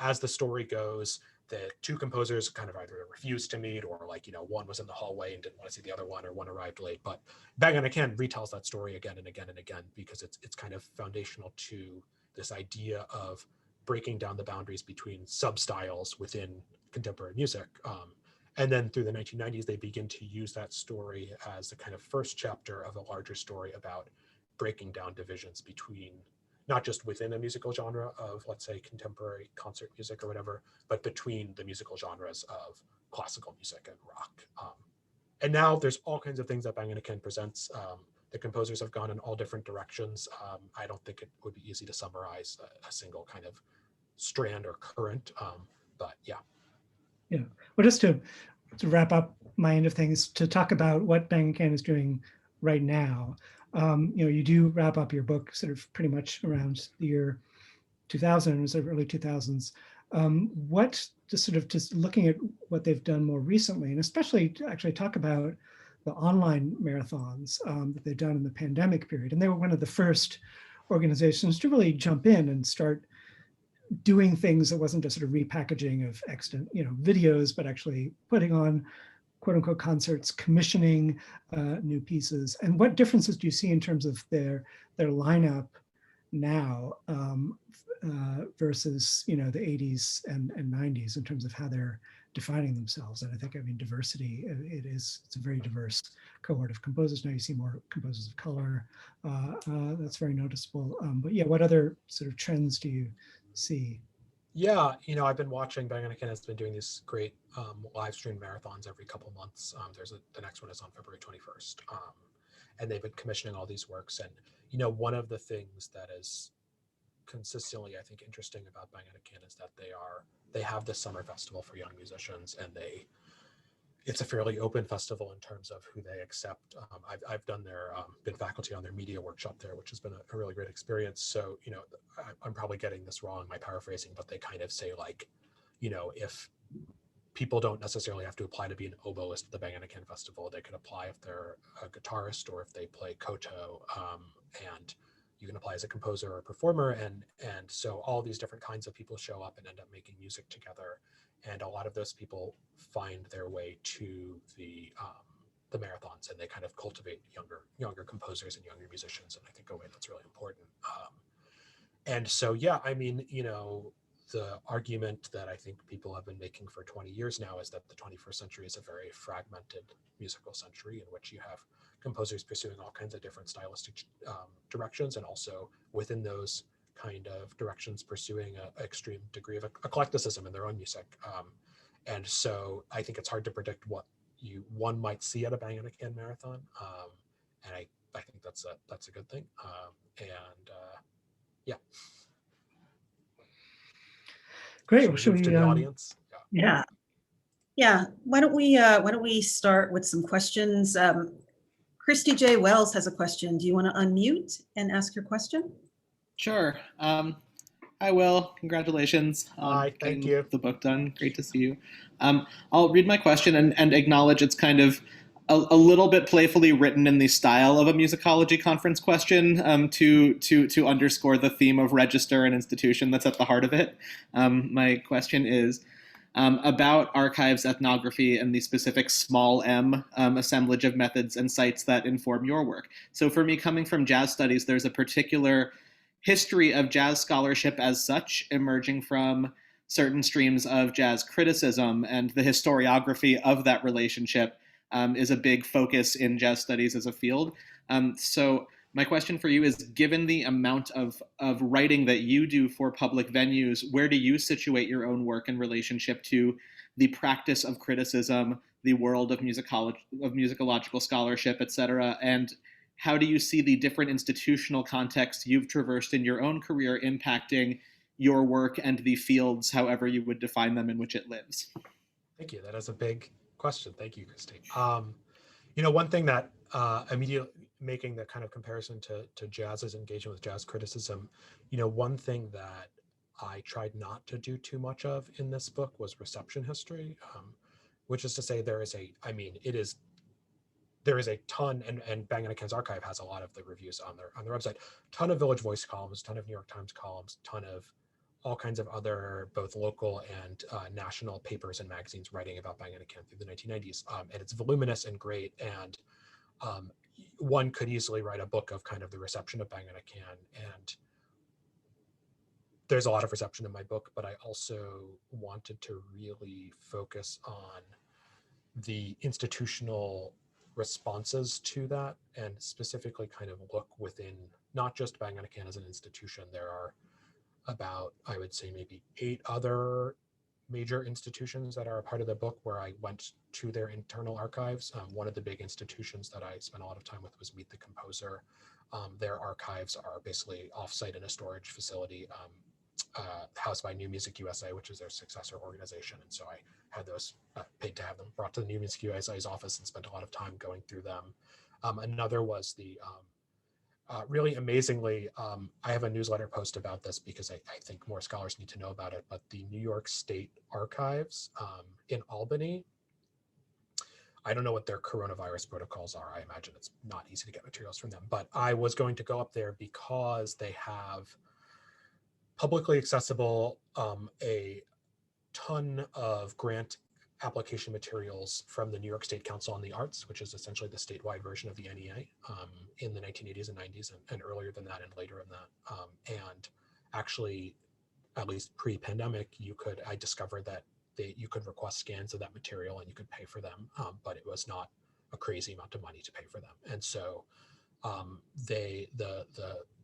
as the story goes, the two composers kind of either refused to meet, or like, one was in the hallway and didn't want to see the other one, or one arrived late. But Bang on a Can retells that story again and again and again, because it's kind of foundational to this idea of breaking down the boundaries between sub-styles within contemporary music. And then through the 1990s, they begin to use that story as the kind of first chapter of a larger story about breaking down divisions between, not just within a musical genre of, let's say, contemporary concert music or whatever, but between the musical genres of classical music and rock. And now there's all kinds of things that Bang on Can presents. The composers have gone in all different directions. I don't think it would be easy to summarize a single kind of strand or current, but yeah. Yeah, well, just to wrap up my end of things, to talk about what Bang on Can is doing right now. You do wrap up your book sort of pretty much around the year 2000, sort of early 2000s. What, just looking at what they've done more recently, and especially to actually talk about the online marathons that they've done in the pandemic period. And they were one of the first organizations to really jump in and start doing things that wasn't just sort of repackaging of extant, videos, but actually putting on quote unquote concerts, commissioning new pieces. And what differences do you see in terms of their lineup now versus the 80s and 90s in terms of how they're defining themselves? And I think, diversity, it's a very diverse cohort of composers. Now you see more composers of color. That's very noticeable. But yeah, what other sort of trends do you see? Yeah, I've been watching Bang on Can has been doing these great live stream marathons every couple months. The next one is on February 21st. And they've been commissioning all these works. And, one of the things that is consistently, I think, interesting about Bang on Can is that they have this summer festival for young musicians, and it's a fairly open festival in terms of who they accept. I've done been faculty on their media workshop there, which has been a really great experience. So, I'm probably getting this wrong, my paraphrasing, but they kind of say like, if people don't necessarily have to apply to be an oboist at the Bang on Can festival, they can apply if they're a guitarist or if they play koto, and you can apply as a composer or a performer. And so all these different kinds of people show up and end up making music together. And a lot of those people find their way to the marathons, and they kind of cultivate younger composers and younger musicians. And I think a way that's really important. And so, yeah, the argument that I think people have been making for 20 years now is that the 21st century is a very fragmented musical century in which you have composers pursuing all kinds of different stylistic directions, and also within those kind of directions pursuing an extreme degree of eclecticism in their own music. And so I think it's hard to predict what one might see at a Bang on Can marathon. And I think that's a good thing. Yeah. Great. Should we move to the audience? Yeah. Why don't we start with some questions? Christy J. Wells has a question. Do you want to unmute and ask your question? Sure. Hi, Will. Congratulations on Hi, thank you. The book done. Great to see you. I'll read my question and acknowledge it's kind of a little bit playfully written in the style of a musicology conference question to underscore the theme of register and institution that's at the heart of it. My question is about archives, ethnography, and the specific small m assemblage of methods and sites that inform your work. So for me, coming from jazz studies, there's a particular history of jazz scholarship as such emerging from certain streams of jazz criticism, and the historiography of that relationship is a big focus in jazz studies as a field. So my question for you is, given the amount of writing that you do for public venues, where do you situate your own work in relationship to the practice of criticism, the world of musicological scholarship, et cetera? And how do you see the different institutional contexts you've traversed in your own career impacting your work and the fields, however you would define them, in which it lives? Thank you. That is a big question. Thank you, Christy. One thing that immediately making the kind of comparison to jazz's engagement with jazz criticism, one thing that I tried not to do too much of in this book was reception history, which is to say there is a ton, and Bang on Can's archive has a lot of the reviews on their website, ton of Village Voice columns, ton of New York Times columns, ton of all kinds of other both local and national papers and magazines writing about Bang on a Can through the 1990s. And it's voluminous and great. And one could easily write a book of kind of the reception of Bang on a Can. And there's a lot of reception in my book, but I also wanted to really focus on the institutional responses to that, and specifically kind of look within not just Bang on a Can as an institution. There are about, I would say, maybe 8 other major institutions that are a part of the book where I went to their internal archives. One of the big institutions that I spent a lot of time with was Meet the Composer. Their archives are basically offsite in a storage facility housed by New Music USA, which is their successor organization. And so I had those paid to have them brought to the New Music USA's office and spent a lot of time going through them. Another was the really amazingly, I have a newsletter post about this because I think more scholars need to know about it, but the New York State Archives in Albany, I don't know what their coronavirus protocols are. I imagine it's not easy to get materials from them, but I was going to go up there because they have publicly accessible a ton of grant application materials from the New York State Council on the Arts, which is essentially the statewide version of the NEA in the 1980s and 90s and earlier than that and later than that. And actually, at least pre-pandemic, I discovered that you could request scans of that material and you could pay for them, but it was not a crazy amount of money to pay for them. And so the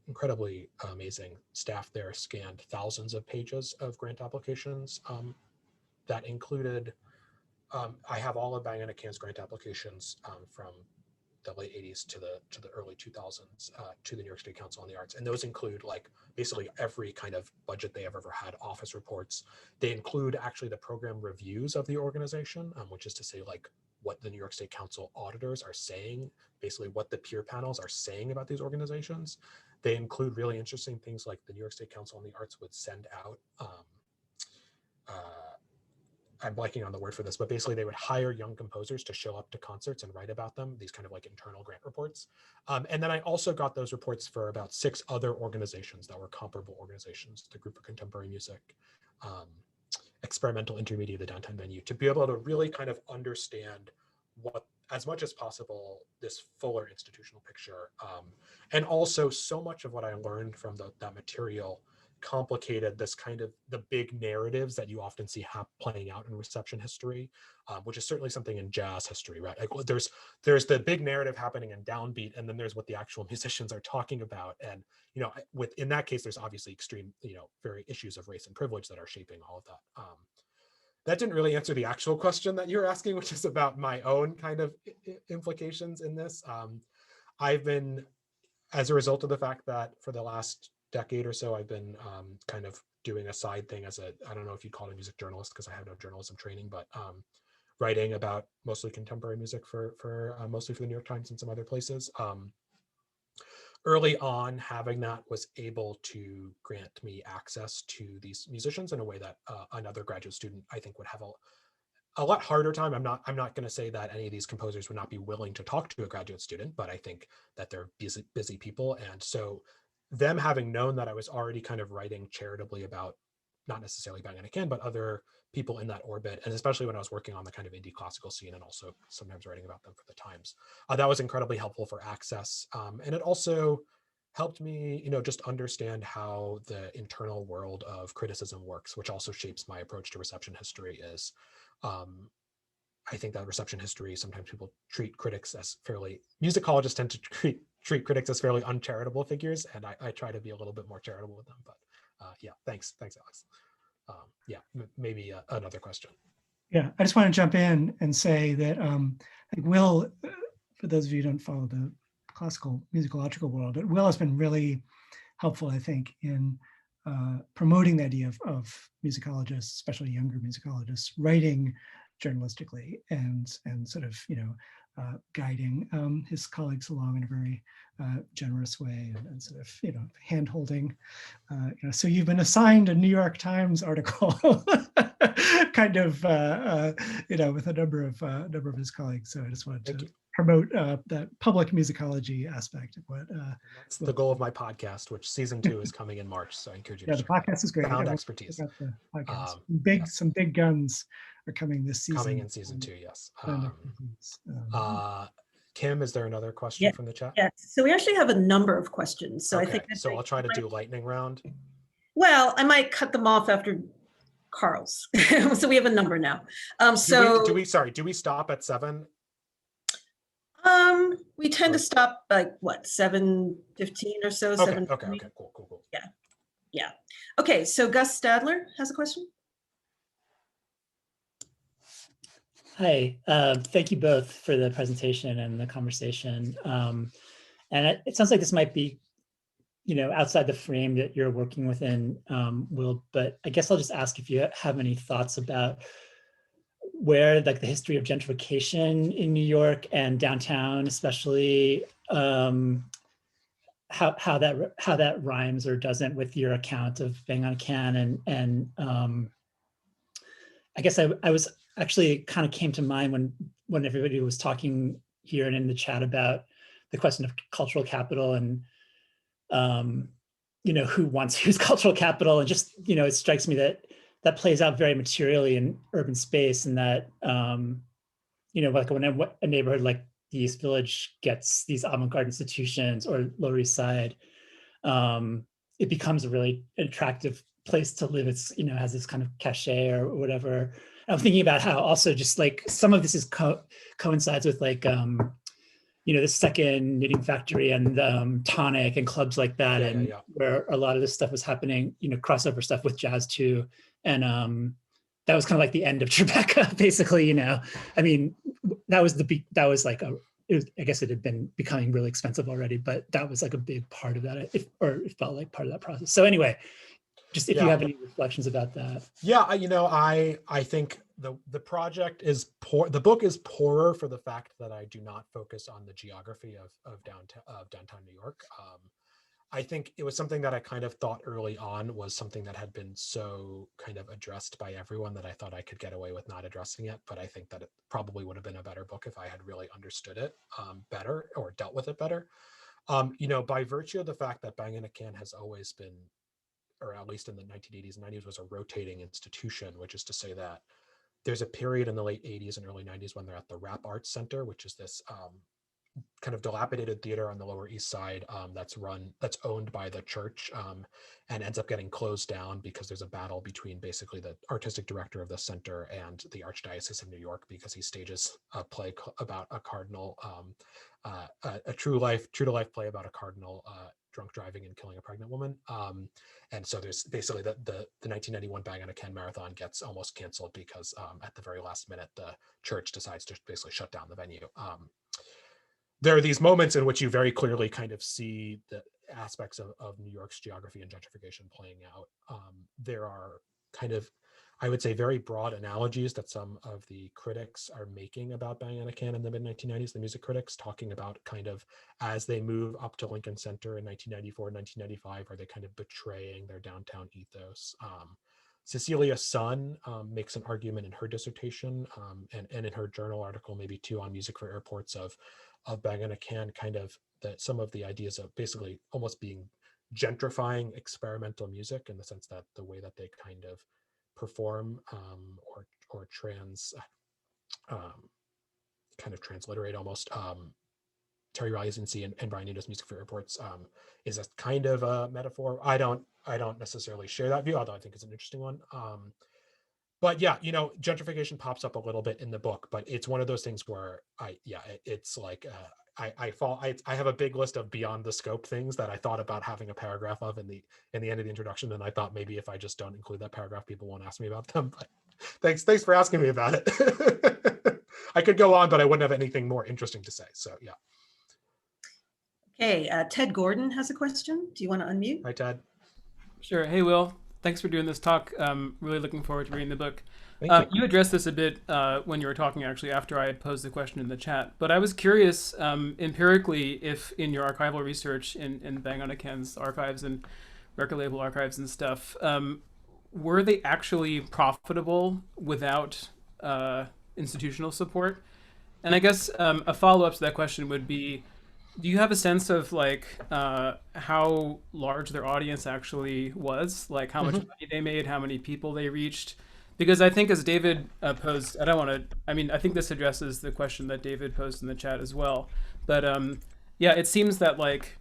incredibly amazing staff there scanned thousands of pages of grant applications that included, I have all of Bang on a Can's grant applications from the late 80s to the early 2000s to the New York State Council on the Arts. And those include like basically every kind of budget they have ever had, office reports. They include actually the program reviews of the organization, which is to say like what the New York State Council auditors are saying, basically what the peer panels are saying about these organizations. They include really interesting things like the New York State Council on the Arts would send out, I'm blanking on the word for this, but basically they would hire young composers to show up to concerts and write about them, these kind of like internal grant reports. And then I also got those reports for about 6 other organizations that were comparable organizations, the Group for Contemporary Music, Experimental Intermedia, the Downtown Venue, to be able to really kind of understand what, as much as possible, this fuller institutional picture. And also so much of what I learned from that material complicated this kind of the big narratives that you often see playing out in reception history, which is certainly something in jazz history, right? Like there's the big narrative happening in downbeat, and then there's what the actual musicians are talking about. And, you know, in that case, there's obviously extreme, you know, very issues of race and privilege that are shaping all of that. That didn't really answer the actual question that you were asking, which is about my own kind of implications in this. I've been, as a result of the fact that for the last decade or so, I've been kind of doing a side thing as I don't know if you'd call it a music journalist because I have no journalism training, but writing about mostly contemporary music for mostly for the New York Times and some other places. Early on, having that was able to grant me access to these musicians in a way that another graduate student, I think, would have a lot harder time. I'm not going to say that any of these composers would not be willing to talk to a graduate student, but I think that they're busy people. And so them having known that I was already kind of writing charitably about not necessarily Bang on a Can, but other people in that orbit, and especially when I was working on the kind of indie classical scene and also sometimes writing about them for the Times, that was incredibly helpful for access. And it also helped me, you know, just understand how the internal world of criticism works, which also shapes my approach to reception history. Is I think that reception history, sometimes people treat critics as fairly, musicologists tend to treat critics as fairly uncharitable figures, and I try to be a little bit more charitable with them. But yeah, thanks, Alex. Yeah, maybe another question. Yeah, I just want to jump in and say that I think Will, for those of you who don't follow the classical musicological world, Will has been really helpful, I think, in promoting the idea of musicologists, especially younger musicologists, writing journalistically and sort of, you know, guiding his colleagues along in a very generous way and sort of, hand-holding. So you've been assigned a New York Times article, kind of, with a number of his colleagues. So I just wanted to promote that public musicology aspect of what. That's the goal of my podcast, which season 2 is coming in March. So I encourage you to the podcast is great. Sound expertise. The podcast. Yes. Some big guns are coming this season. Coming in season 2, yes. Kim, is there another question from the chat? Yes. So we actually have a number of questions. So okay. I think so I'll try to do lightning round. Well, I might cut them off after Carl's. So we have a number now. Do we stop at 7? We tend to stop like what, 7:15 or so. Okay. Cool. Yeah. Okay. So Gus Stadler has a question. Hi, thank you both for the presentation and the conversation. And it sounds like this might be, outside the frame that you're working within, Will, but I guess I'll just ask if you have any thoughts about where like the history of gentrification in New York and downtown, especially, how that rhymes or doesn't with your account of Bang on a Can. And I guess I was actually kind of came to mind when everybody was talking here and in the chat about the question of cultural capital and who wants whose cultural capital, and just it strikes me that plays out very materially in urban space, and that like when a neighborhood like the East Village gets these avant-garde institutions, or Lower East Side, it becomes a really attractive place to live. It's has this kind of cachet or whatever. I'm thinking about how also just like some of this is coincides with like the Second Knitting Factory and Tonic and clubs like that, where a lot of this stuff was happening, crossover stuff with jazz too, and that was kind of like the end of Tribeca, basically. I mean, I guess it had been becoming really expensive already, but that was like a big part of that, it felt like part of that process. So anyway. Just if you have any reflections about that. Yeah, I think the project is poor. The book is poorer for the fact that I do not focus on the geography of downtown New York. I think it was something that I kind of thought early on was something that had been so kind of addressed by everyone that I thought I could get away with not addressing it. But I think that it probably would have been a better book if I had really understood it better or dealt with it better. By virtue of the fact that Bang on a Can has always been, or at least in the 1980s and 90s, was a rotating institution, which is to say that there's a period in the late 80s and early 90s when they're at the Rap Arts Center, which is this kind of dilapidated theater on the Lower East Side that's owned by the church and ends up getting closed down because there's a battle between basically the artistic director of the center and the Archdiocese of New York, because he stages a play about a cardinal, a true to life play about a cardinal drunk driving and killing a pregnant woman. And so there's basically the 1991 Bang on a Can marathon gets almost canceled because at the very last minute, the church decides to basically shut down the venue. There are these moments in which you very clearly kind of see the aspects of New York's geography and gentrification playing out. There are kind of, I would say, very broad analogies that some of the critics are making about Bang on a Can in the mid-1990s, the music critics, talking about kind of as they move up to Lincoln Center in 1994, 1995, are they kind of betraying their downtown ethos? Cecilia Sun makes an argument in her dissertation and in her journal article, maybe too, on Music for Airports of Bang on a Can, kind of that some of the ideas of basically almost being gentrifying experimental music, in the sense that the way that they kind of perform or kind of transliterate almost Terry Riley's and Brian Eno's Music for Airports is a kind of a metaphor. I don't necessarily share that view, although I think it's an interesting one. But yeah, gentrification pops up a little bit in the book, but it's one of those things where it's like I have a big list of beyond the scope things that I thought about having a paragraph of in the end of the introduction, and I thought maybe if I just don't include that paragraph, people won't ask me about them. But thanks for asking me about it. I could go on, but I wouldn't have anything more interesting to say. So yeah. Okay, Ted Gordon has a question. Do you want to unmute? Hi, Ted. Sure. Hey, Will. Thanks for doing this talk. Really looking forward to reading the book. Thank you. You addressed this a bit when you were talking, actually, after I had posed the question in the chat. But I was curious, empirically, if in your archival research in Bang on a Can's archives and record label archives and stuff, were they actually profitable without institutional support? And I guess a follow-up to that question would be, do you have a sense of like how large their audience actually was? Like how much money they made, how many people they reached? Because I think as David posed, I don't want to, I mean, I think this addresses the question that David posed in the chat as well. But yeah, it seems that like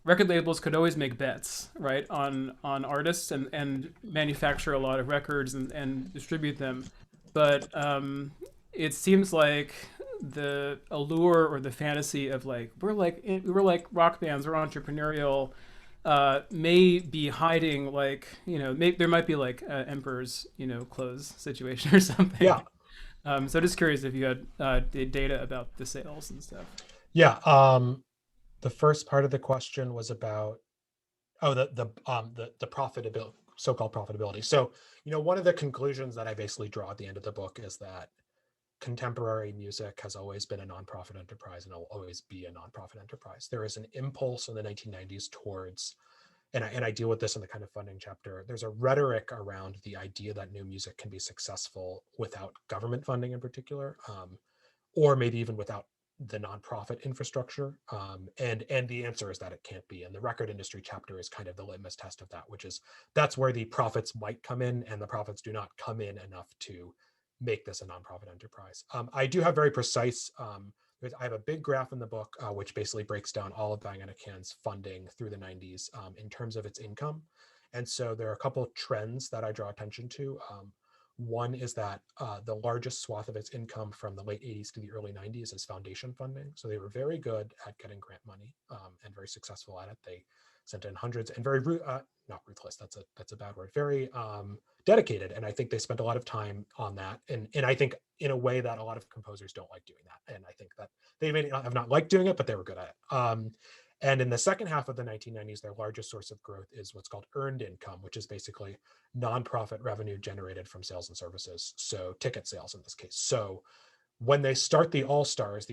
record labels could always make bets, right, on artists and manufacture a lot of records and distribute them. But it seems like the allure or the fantasy of like we're like rock bands, we're entrepreneurial, may be hiding, like, you know, there might be like emperor's, you know, clothes situation or something. Yeah. So just curious if you had data about the sales and stuff. Yeah. The first part of the question was about the profitability, so-called profitability. So, you know, one of the conclusions that I basically draw at the end of the book is that contemporary music has always been a nonprofit enterprise and will always be a nonprofit enterprise. There is an impulse in the 1990s towards, and I deal with this in the kind of funding chapter, there's a rhetoric around the idea that new music can be successful without government funding in particular, or maybe even without the nonprofit infrastructure. And the answer is that it can't be. And the record industry chapter is kind of the litmus test of that, which is that's where the profits might come in, and the profits do not come in enough to make this a nonprofit enterprise. I do have very precise, I have a big graph in the book, which basically breaks down all of Bang on a Can's funding through the 90s in terms of its income. And so there are a couple of trends that I draw attention to. One is that the largest swath of its income from the late 80s to the early 90s is foundation funding. So they were very good at getting grant money and very successful at it. They sent in hundreds and very, not ruthless, that's a bad word, very dedicated. And I think they spent a lot of time on that. And I think in a way that a lot of composers don't like doing that. And I think that they may not have not liked doing it, but they were good at it. And in the second half of the 1990s, their largest source of growth is what's called earned income, which is basically nonprofit revenue generated from sales and services. So ticket sales in this case. So when they start the All-Stars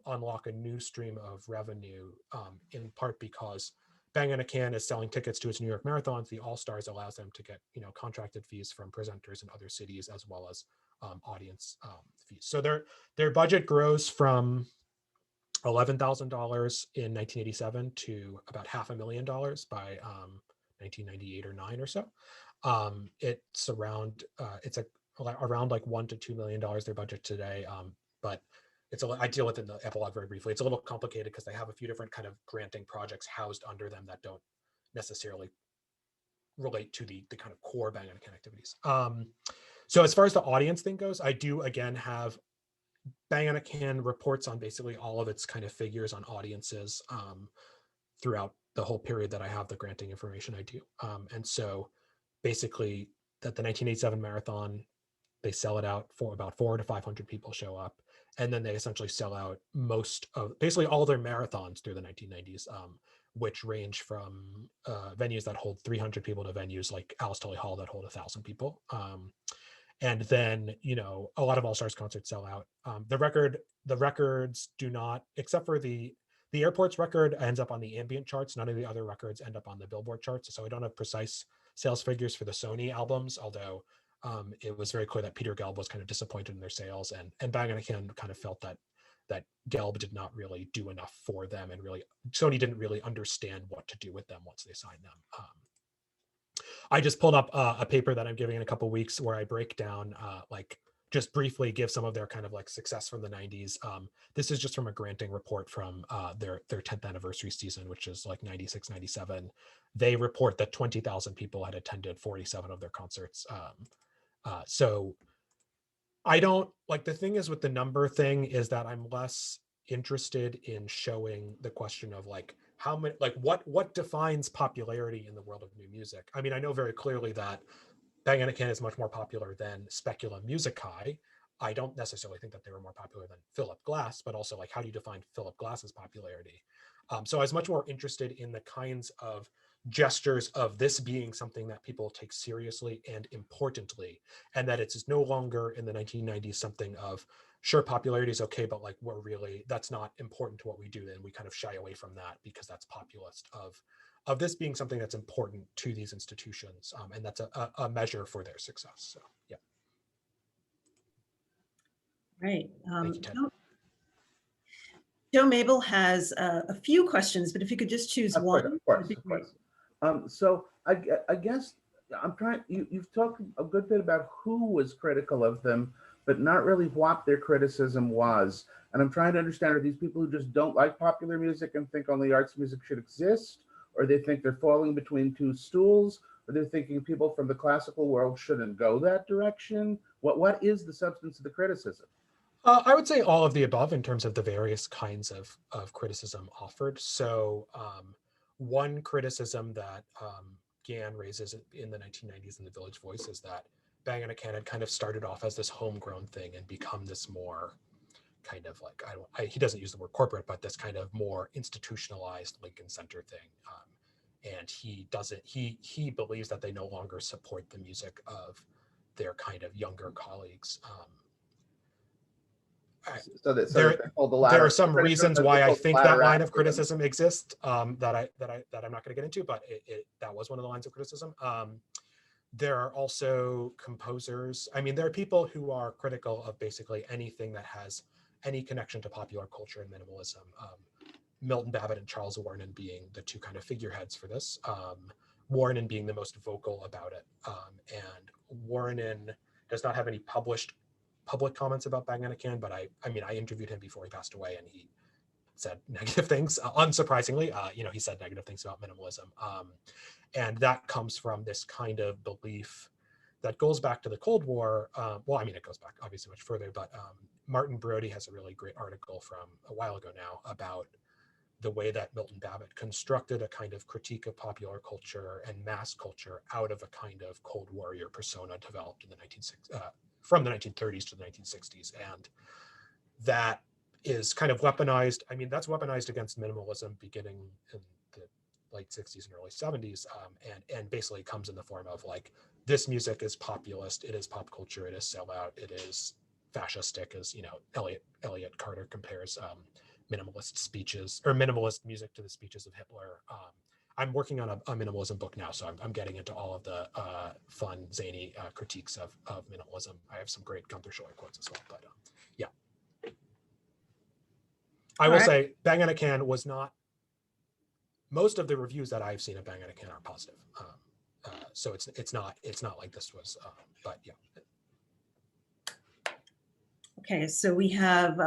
unlock a new stream of revenue, in part because Bang on a Can is selling tickets to its New York marathons. The All-Stars allows them to get, you know, contracted fees from presenters in other cities, as well as audience fees. So their budget grows from $11,000 in 1987 to about $500,000 by 1998 or 9 or so. It's around around like $1 to $2 million their budget today, but I deal with it in the epilogue very briefly. It's a little complicated because they have a few different kind of granting projects housed under them that don't necessarily relate to the kind of core Bang on a Can activities. So as far as the audience thing goes, I do again have Bang on a Can reports on basically all of its kind of figures on audiences throughout the whole period that I have the granting information I do. And so basically that the 1987 marathon, they sell it out for about 400 to 500 people show up. And then they essentially sell out most of basically all their marathons through the 1990s, which range from venues that hold 300 people to venues like Alice Tully Hall that hold 1,000 people. And then, you know, a lot of All-Stars concerts sell out. The records do not, except for the airport's record ends up on the ambient charts. None of the other records end up on the Billboard charts. So I don't have precise sales figures for the Sony albums, although it was very clear that Peter Gelb was kind of disappointed in their sales, and Bang on a Can kind of felt that Gelb did not really do enough for them, and really Sony didn't really understand what to do with them once they signed them. I just pulled up a paper that I'm giving in a couple of weeks where I break down, like just briefly give some of their kind of like success from the 90s. This is just from a granting report from their 10th anniversary season, which is like 96, 97. They report that 20,000 people had attended 47 of their concerts. So I don't, like, the thing is with the number thing is that I'm less interested in showing the question of like how many, like what defines popularity in the world of new music. I mean, I know very clearly that Bang on a Can is much more popular than Specula Musicae. I don't necessarily think that they were more popular than Philip Glass, but also like how do you define Philip Glass's popularity? So I was much more interested in the kinds of gestures of this being something that people take seriously and importantly, and that it's no longer in the 1990s something of, sure, popularity is okay, but like that's not important to what we do, and we kind of shy away from that because that's populist, of this being something that's important to these institutions, and that's a measure for their success. So yeah. Right. Thank you, Ted. Joe Mabel has a few questions, but if you could just choose one. Of course. So I guess I'm trying, you've talked a good bit about who was critical of them, but not really what their criticism was. And I'm trying to understand, are these people who just don't like popular music and think only arts music should exist? Or they think they're falling between two stools? Or they're thinking people from the classical world shouldn't go that direction? What is the substance of the criticism? I would say all of the above in terms of the various kinds of criticism offered. So one criticism that Gann raises in the 1990s in the Village Voice is that Bang on a Can had kind of started off as this homegrown thing and become this more kind of like, he doesn't use the word corporate, but this kind of more institutionalized Lincoln Center thing. And he believes that they no longer support the music of their kind of younger colleagues. There are some reasons why I think that line of criticism exists that I'm not going to get into, but that was one of the lines of criticism. There are also composers. I mean, there are people who are critical of basically anything that has any connection to popular culture and minimalism. Milton Babbitt and Charles Warren being the two kind of figureheads for this. Warren being the most vocal about it. And Warren does not have any public comments about Bang on a Can, but I interviewed him before he passed away, and he said negative things. Unsurprisingly, he said negative things about minimalism, and that comes from this kind of belief that goes back to the Cold War. It goes back obviously much further, but Martin Brody has a really great article from a while ago now about the way that Milton Babbitt constructed a kind of critique of popular culture and mass culture out of a kind of Cold Warrior persona developed in the from the 1930s to the 1960s. And that is kind of weaponized. I mean, that's weaponized against minimalism beginning in the late 60s and early 70s, and basically comes in the form of like, this music is populist, it is pop culture, it is sellout, it is fascistic, as Elliot Carter compares minimalist speeches or minimalist music to the speeches of Hitler. I'm working on a minimalism book now, so I'm getting into all of the fun, zany critiques of minimalism. I have some great Gunther Schuller quotes as well, but yeah. I will say Bang on a Can was not, most of the reviews that I've seen of Bang on a Can are positive. So it's not like this was, but yeah. Okay, so we have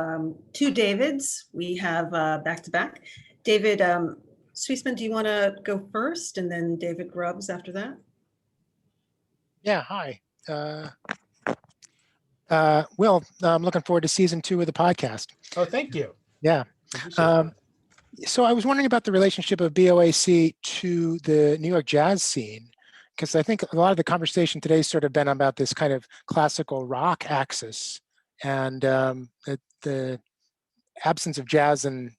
two Davids. We have back to back. David Suissman, do you want to go first, and then David Grubbs after that? Yeah, hi. Will, I'm looking forward to season 2 of the podcast. Oh, thank you. Yeah. So I was wondering about the relationship of BOAC to the New York jazz scene, because I think a lot of the conversation today has sort of been about this kind of classical rock axis, and the absence of jazz in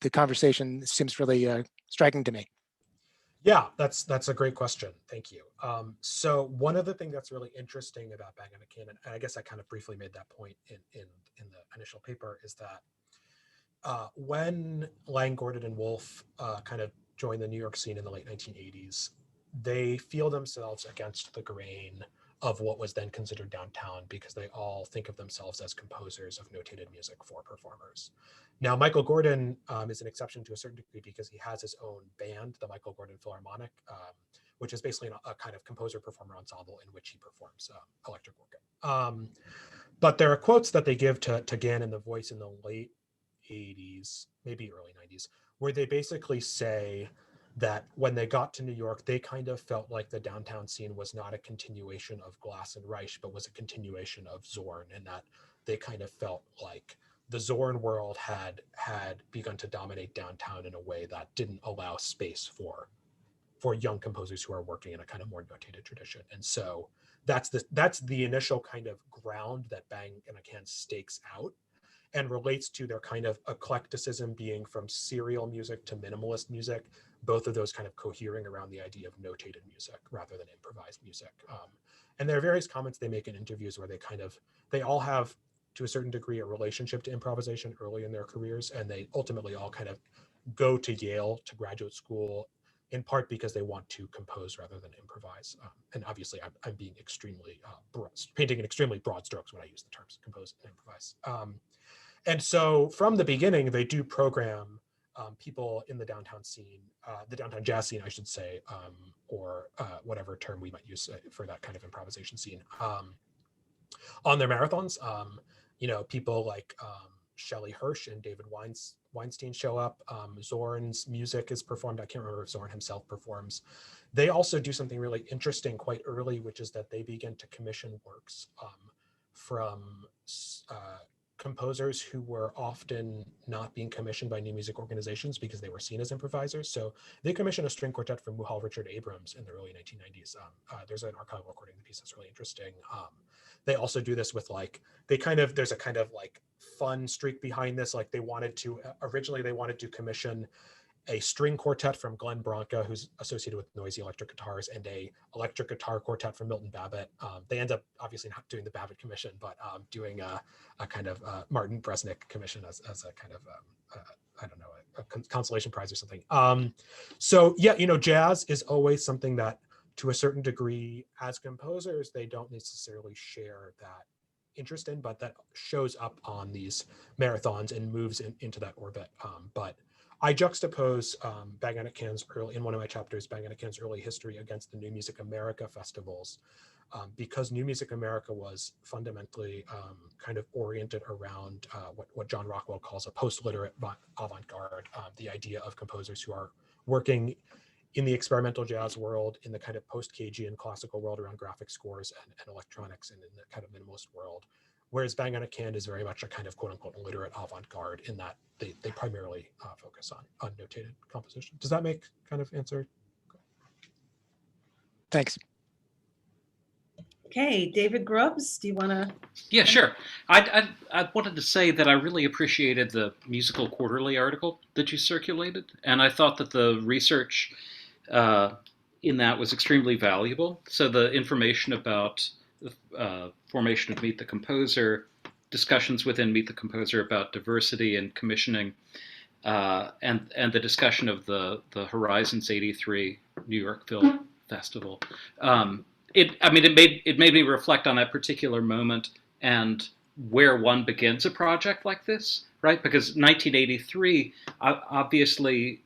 the conversation seems really striking to me. Yeah, that's a great question. Thank you. So one of the things that's really interesting about Bang on a Can, and I guess I kind of briefly made that point in the initial paper, is that when Lang, Gordon, and Wolfe kind of joined the New York scene in the late 1980s, they feel themselves against the grain of what was then considered downtown, because they all think of themselves as composers of notated music for performers. Now, Michael Gordon is an exception to a certain degree because he has his own band, the Michael Gordon Philharmonic, which is basically a kind of composer-performer ensemble in which he performs electric organ. But there are quotes that they give to Gann in The Voice in the late 80s, maybe early 90s, where they basically say that when they got to New York, they kind of felt like the downtown scene was not a continuation of Glass and Reich, but was a continuation of Zorn, and that they kind of felt like the Zorn world had begun to dominate downtown in a way that didn't allow space for young composers who are working in a kind of more notated tradition. And so that's the initial kind of ground that Bang on a Can stakes out. and relates to their kind of eclecticism being from serial music to minimalist music, both of those kind of cohering around the idea of notated music rather than improvised music. And there are various comments they make in interviews where they all have, to a certain degree, a relationship to improvisation early in their careers, and they ultimately all kind of go to Yale to graduate school, in part because they want to compose rather than improvise. And obviously, I'm being extremely painting in extremely broad strokes when I use the terms compose and improvise. And so from the beginning, they do program people in the downtown scene, the downtown jazz scene, I should say, or whatever term we might use for that kind of improvisation scene, on their marathons. People like Shelley Hirsch and David Weinstein show up. Zorn's music is performed. I can't remember if Zorn himself performs. They also do something really interesting quite early, which is that they begin to commission works from composers who were often not being commissioned by new music organizations because they were seen as improvisers. So they commissioned a string quartet from Muhal Richard Abrams in the early 1990s. There's an archival recording of the piece that's really interesting. They also do this with there's a kind of like fun streak behind this. Like originally they wanted to commission a string quartet from Glenn Branca, who's associated with noisy electric guitars, and a electric guitar quartet from Milton Babbitt. They end up obviously not doing the Babbitt commission, but doing a kind of Martin Bresnik commission as a kind of, I don't know, a consolation prize or something. So yeah, jazz is always something that, to a certain degree, as composers, they don't necessarily share that interest in, but that shows up on these marathons and moves into that orbit. But I juxtapose Bang On It Can's in one of my chapters, Bang On It Can's early history against the New Music America festivals, because New Music America was fundamentally kind of oriented around what John Rockwell calls a post-literate avant-garde, the idea of composers who are working in the experimental jazz world, in the kind of post-Cagean classical world around graphic scores and electronics, and in the kind of minimalist world. Whereas Bang On It Can is very much a kind of quote unquote literate avant-garde in that they primarily focus on notated composition. Does that make kind of answer? Thanks. Okay, David Grubbs, do you want to? Yeah, sure. I wanted to say that I really appreciated the Musical Quarterly article that you circulated, and I thought that the research in that was extremely valuable. So the information about the formation of Meet the Composer, discussions within Meet the Composer about diversity and commissioning, and the discussion of the Horizons '83 New York Film Festival. It made me reflect on that particular moment and where one begins a project like this, right? Because 1983, obviously,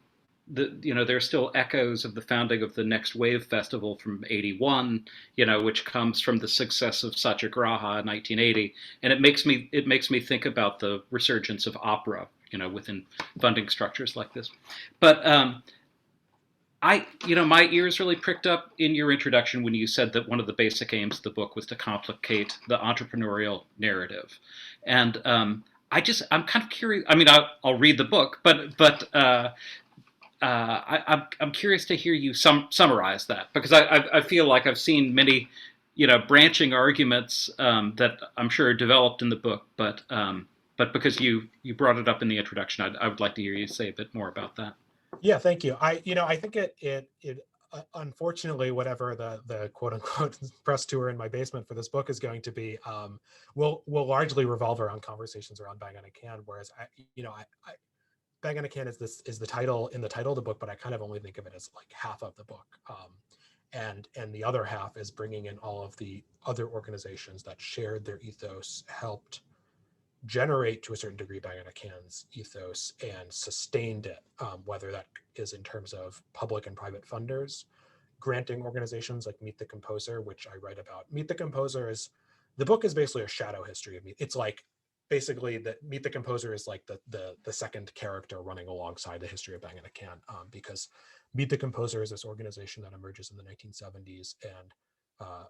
there are still echoes of the founding of the Next Wave Festival from '81, which comes from the success of Satyagraha in 1980, and it makes me think about the resurgence of opera, within funding structures like this. But my ears really pricked up in your introduction when you said that one of the basic aims of the book was to complicate the entrepreneurial narrative, and I'm kind of curious. I mean, I'll read the book, but I'm curious to hear you summarize that, because I feel like I've seen many, branching arguments that I'm sure are developed in the book, but because you brought it up in the introduction, I would like to hear you say a bit more about that. Yeah, thank you. I think it unfortunately, whatever the quote unquote press tour in my basement for this book is going to be, will largely revolve around conversations around Bang On It Can. Whereas Bang On It Can is the title of the book, but I kind of only think of it as like half of the book. And the other half is bringing in all of the other organizations that shared their ethos, helped generate to a certain degree Bang On It Can's ethos, and sustained it, whether that is in terms of public and private funders, granting organizations like Meet the Composer, which I write about. Meet the Composer the book is basically a shadow history of me. It's like basically that Meet the Composer is like the second character running alongside the history of Bang On It Can, because Meet the Composer is this organization that emerges in the 1970s and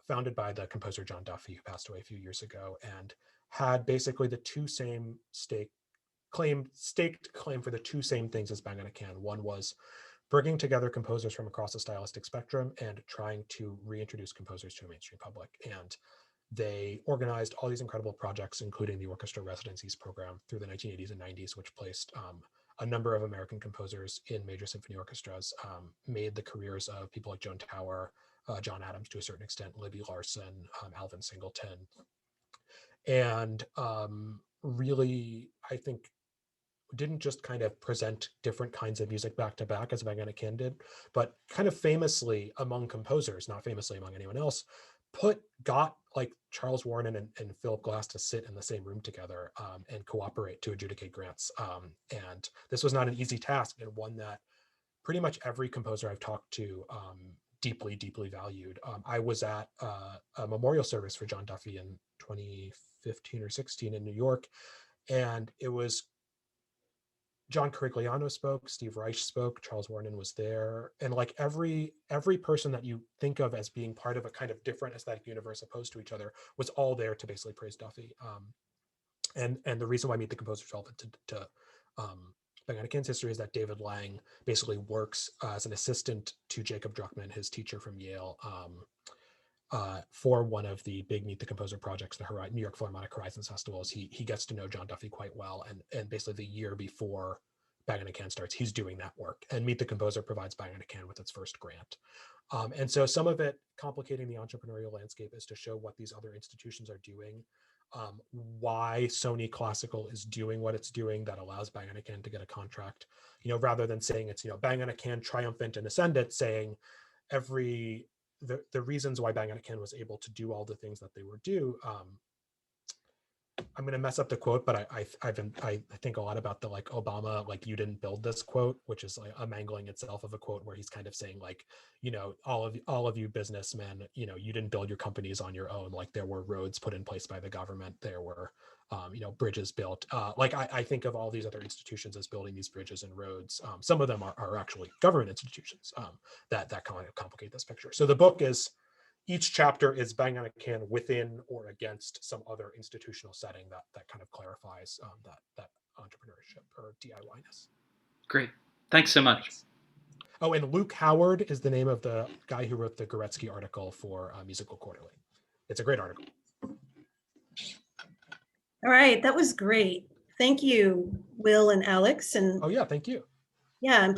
founded by the composer John Duffy, who passed away a few years ago, and had basically the two same staked claim for the two same things as Bang On It Can. One was bringing together composers from across the stylistic spectrum and trying to reintroduce composers to a mainstream public. And They organized all these incredible projects, including the orchestra residencies program through the 1980s and 90s, which placed a number of American composers in major symphony orchestras, made the careers of people like Joan Tower, John Adams to a certain extent, Libby Larsen, Alvin Singleton, and really, I think, didn't just kind of present different kinds of music back to back as Bang on a Can did, but kind of famously among composers, not famously among anyone else, got like Charles Warren and Philip Glass to sit in the same room together and cooperate to adjudicate grants. And this was not an easy task, and one that pretty much every composer I've talked to deeply, deeply valued. I was at a memorial service for John Duffy in 2015 or 16 in New York, and it was John Carigliano spoke, Steve Reich spoke, Charles Warren was there, and like every person that you think of as being part of a kind of different aesthetic universe opposed to each other was all there to basically praise Duffy. And the reason why Meet the Composer is relevant to Bang on a Can's history is that David Lang basically works as an assistant to Jacob Druckmann, his teacher from Yale, for one of the big Meet the Composer projects, the New York Philharmonic Horizons Festivals. He gets to know John Duffy quite well, and basically the year before Bang on a Can starts, he's doing that work. And Meet the Composer provides Bang on a Can with its first grant. And so some of it complicating the entrepreneurial landscape is to show what these other institutions are doing, why Sony Classical is doing what it's doing that allows Bang on a Can to get a contract, rather than saying it's, Bang on a Can triumphant and ascendant, saying the reasons why Bang on a Can was able to do all the things that they were I'm going to mess up the quote, but I think a lot about the Obama, you didn't build this quote, which is like a mangling itself of a quote where he's kind of saying all of you businessmen, you didn't build your companies on your own. Like there were roads put in place by the government. There were, bridges built. I think of all these other institutions as building these bridges and roads. Some of them are actually government institutions that kind of complicate this picture. So the book is, each chapter is Bang on a Can within or against some other institutional setting that kind of clarifies that entrepreneurship or DIY-ness. Great. Thanks so much. Oh, and Luke Howard is the name of the guy who wrote the Goretzky article for Musical Quarterly. It's a great article. All right, that was great. Thank you, Will and Alex. And oh yeah, thank you. Yeah, and